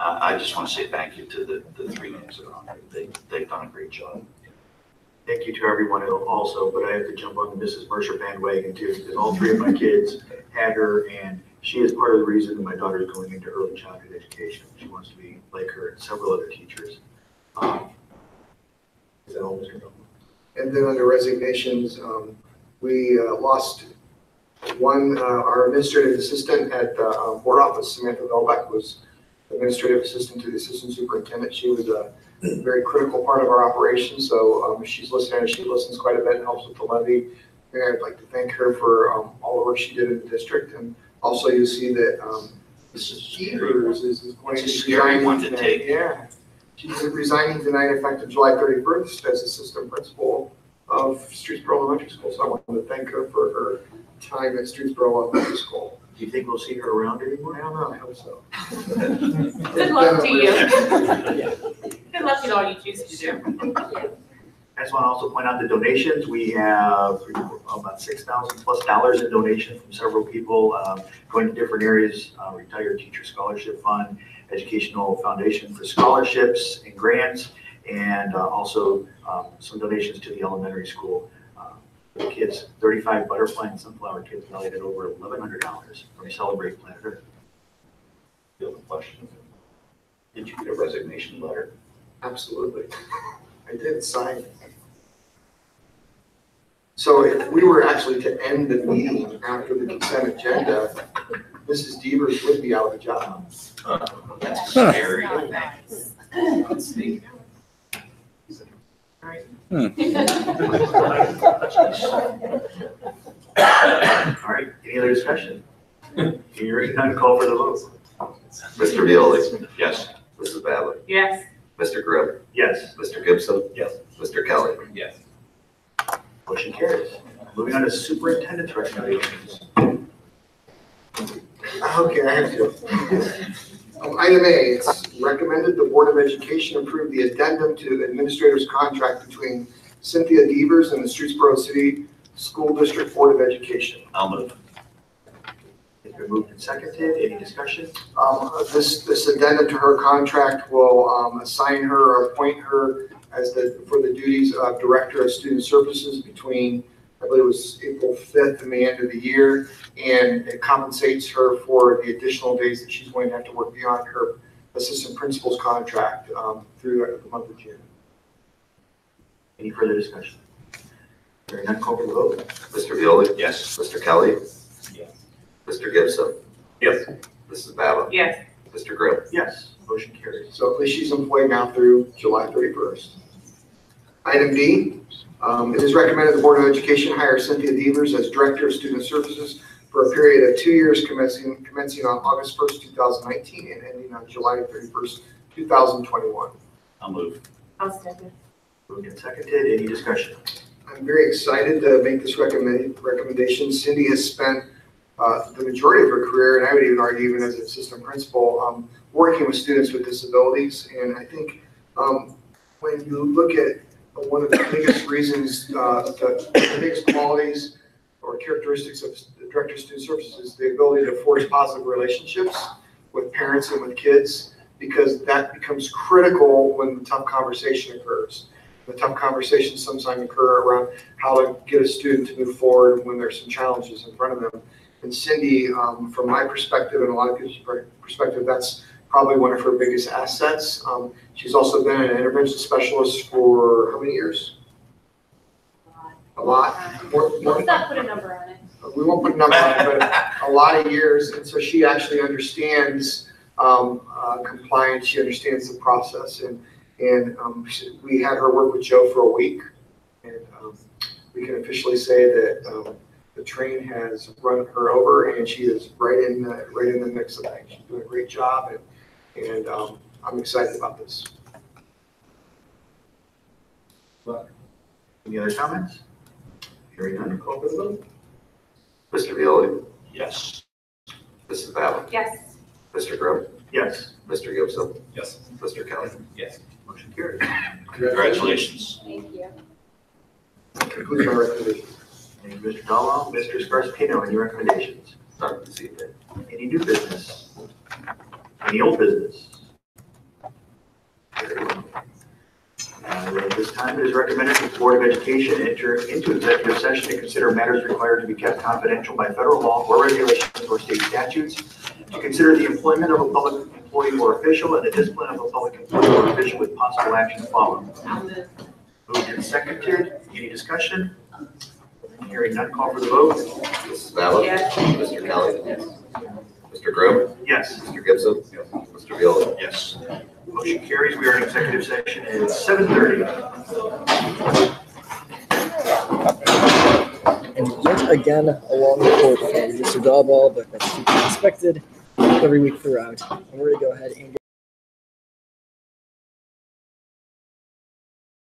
I just want to say thank you to the 3 names that are on there. They've done a great job. Thank you to everyone also, but I have to jump on the Mrs. Mercer bandwagon too, because all 3 of my kids had her, and she is part of the reason that my daughter is going into early childhood education. She wants to be like her and several other teachers. Is that all, Mr. Bowman? And then under resignations, we lost one, our administrative assistant at the board office, Samantha Velbeck, was administrative assistant to the assistant superintendent. She was a very critical part of our operation, so she's listening. She listens quite a bit and helps with the levy. And I'd like to thank her for all the work she did in the district. And also you see that Mrs. Peters is going to be scary one to take. Yeah. She's resigning tonight effective July 31st as assistant principal of Streetsboro Elementary School. So I want to thank her for her time at Streetsboro Elementary School. Do you think we'll see her around anymore? I don't know, I hope so. Good luck to you. Good luck in all you choose to do. And just want to also point out the donations. We have about $6,000+ in donations from several people going to different areas, Retired Teacher Scholarship Fund, Educational Foundation for Scholarships and Grants, and also some donations to the elementary school. The kids, 35 butterfly and sunflower kids valued at over $1,100 from Celebrate Planet Earth. You have a question? Did you get a resignation letter? Absolutely. I did sign it. So if we were actually to end the meeting after the consent agenda, Mrs. Devers would be out of a job. That's scary. All right, any other discussion? Hearing none, call for the vote. Mr. Violi? Yes. Mrs. Ballard? Yes. Mr. Grimm? Yes. Mr. Gibson? Yes. Mr. Kelly? Yes. Motion carries. Moving on to superintendent's recommendations. Okay, I have to. Item A, it's recommended the Board of Education approve the addendum to the administrator's contract between Cynthia Devers and the Streetsboro City School District Board of Education. I'll move. It's been moved and seconded. Any discussion? This addendum to her contract will assign her or appoint her as for the duties of Director of Student Services between, I believe it was April 5th and the end of the year, and it compensates her for the additional days that she's going to have to work beyond her assistant principal's contract through the month of June. Any further discussion? Hearing none, call for the vote. Mr. Violi? Yes. Mr. Kelly? Yes. Mr. Gibson? Yes. Mrs. Ballard? Yes. Mr. Grimm? Yes, motion carries. So at least she's employed now through July 31st. Item D, it is recommended the Board of Education hire Cynthia Devers as Director of Student Services for a period of 2 years commencing on August 1st, 2019 and ending on July 31st, 2021. I'll move. I'll second. Moved and seconded. Any discussion? I'm very excited to make this recommendation. Cindy has spent the majority of her career, and I would even argue even as an assistant principal, working with students with disabilities. And I think when you look at one of the biggest reasons, the biggest qualities or characteristics of the Director of Student Services is the ability to forge positive relationships with parents and with kids, because that becomes critical when the tough conversation occurs. The tough conversations sometimes occur around how to get a student to move forward when there's some challenges in front of them. And Cindy, from my perspective and a lot of people's perspective, that's probably one of her biggest assets. She's also been an intervention specialist for how many years? A lot. Let's not put a number on it. We won't put a number on it, but a lot of years. And so she actually understands compliance. She understands the process. And we had her work with Joe for a week. And we can officially say that the train has run her over, and she is right in the mix of things. She's doing a great job, and I'm excited about this. Any other comments? Hearing none, call for the vote. Mr. Violi? Yes. Mrs. Ballard? Yes. Mr. Grimm? Yes, Mr. Gibson? Yes. Mr. Kelly? Yes. motion carries. Congratulations. Thank you. That concludes my recommendation. Thank you, Mr. Dallow. Mr. Scarpino, any recommendations? Not this evening. Any new business? Any old business? Very well. At this time, it is recommended that the Board of Education enter into executive session to consider matters required to be kept confidential by federal law or regulations or state statutes, to consider the employment of a public employee or official and the discipline of a public employee or official with possible action to follow. Moved and seconded. Any discussion? Hearing none, call for the vote. Mrs. Ballard? Yes. Mr. Kelly? Mr. Grimm? Yes. Mr. Gibson? Mr. Violi? Yes. Motion carries. We are in executive session at 7:30. And yet again, a long report from Mr. Dahlball, but that's to be expected every week throughout. And we're going to go ahead and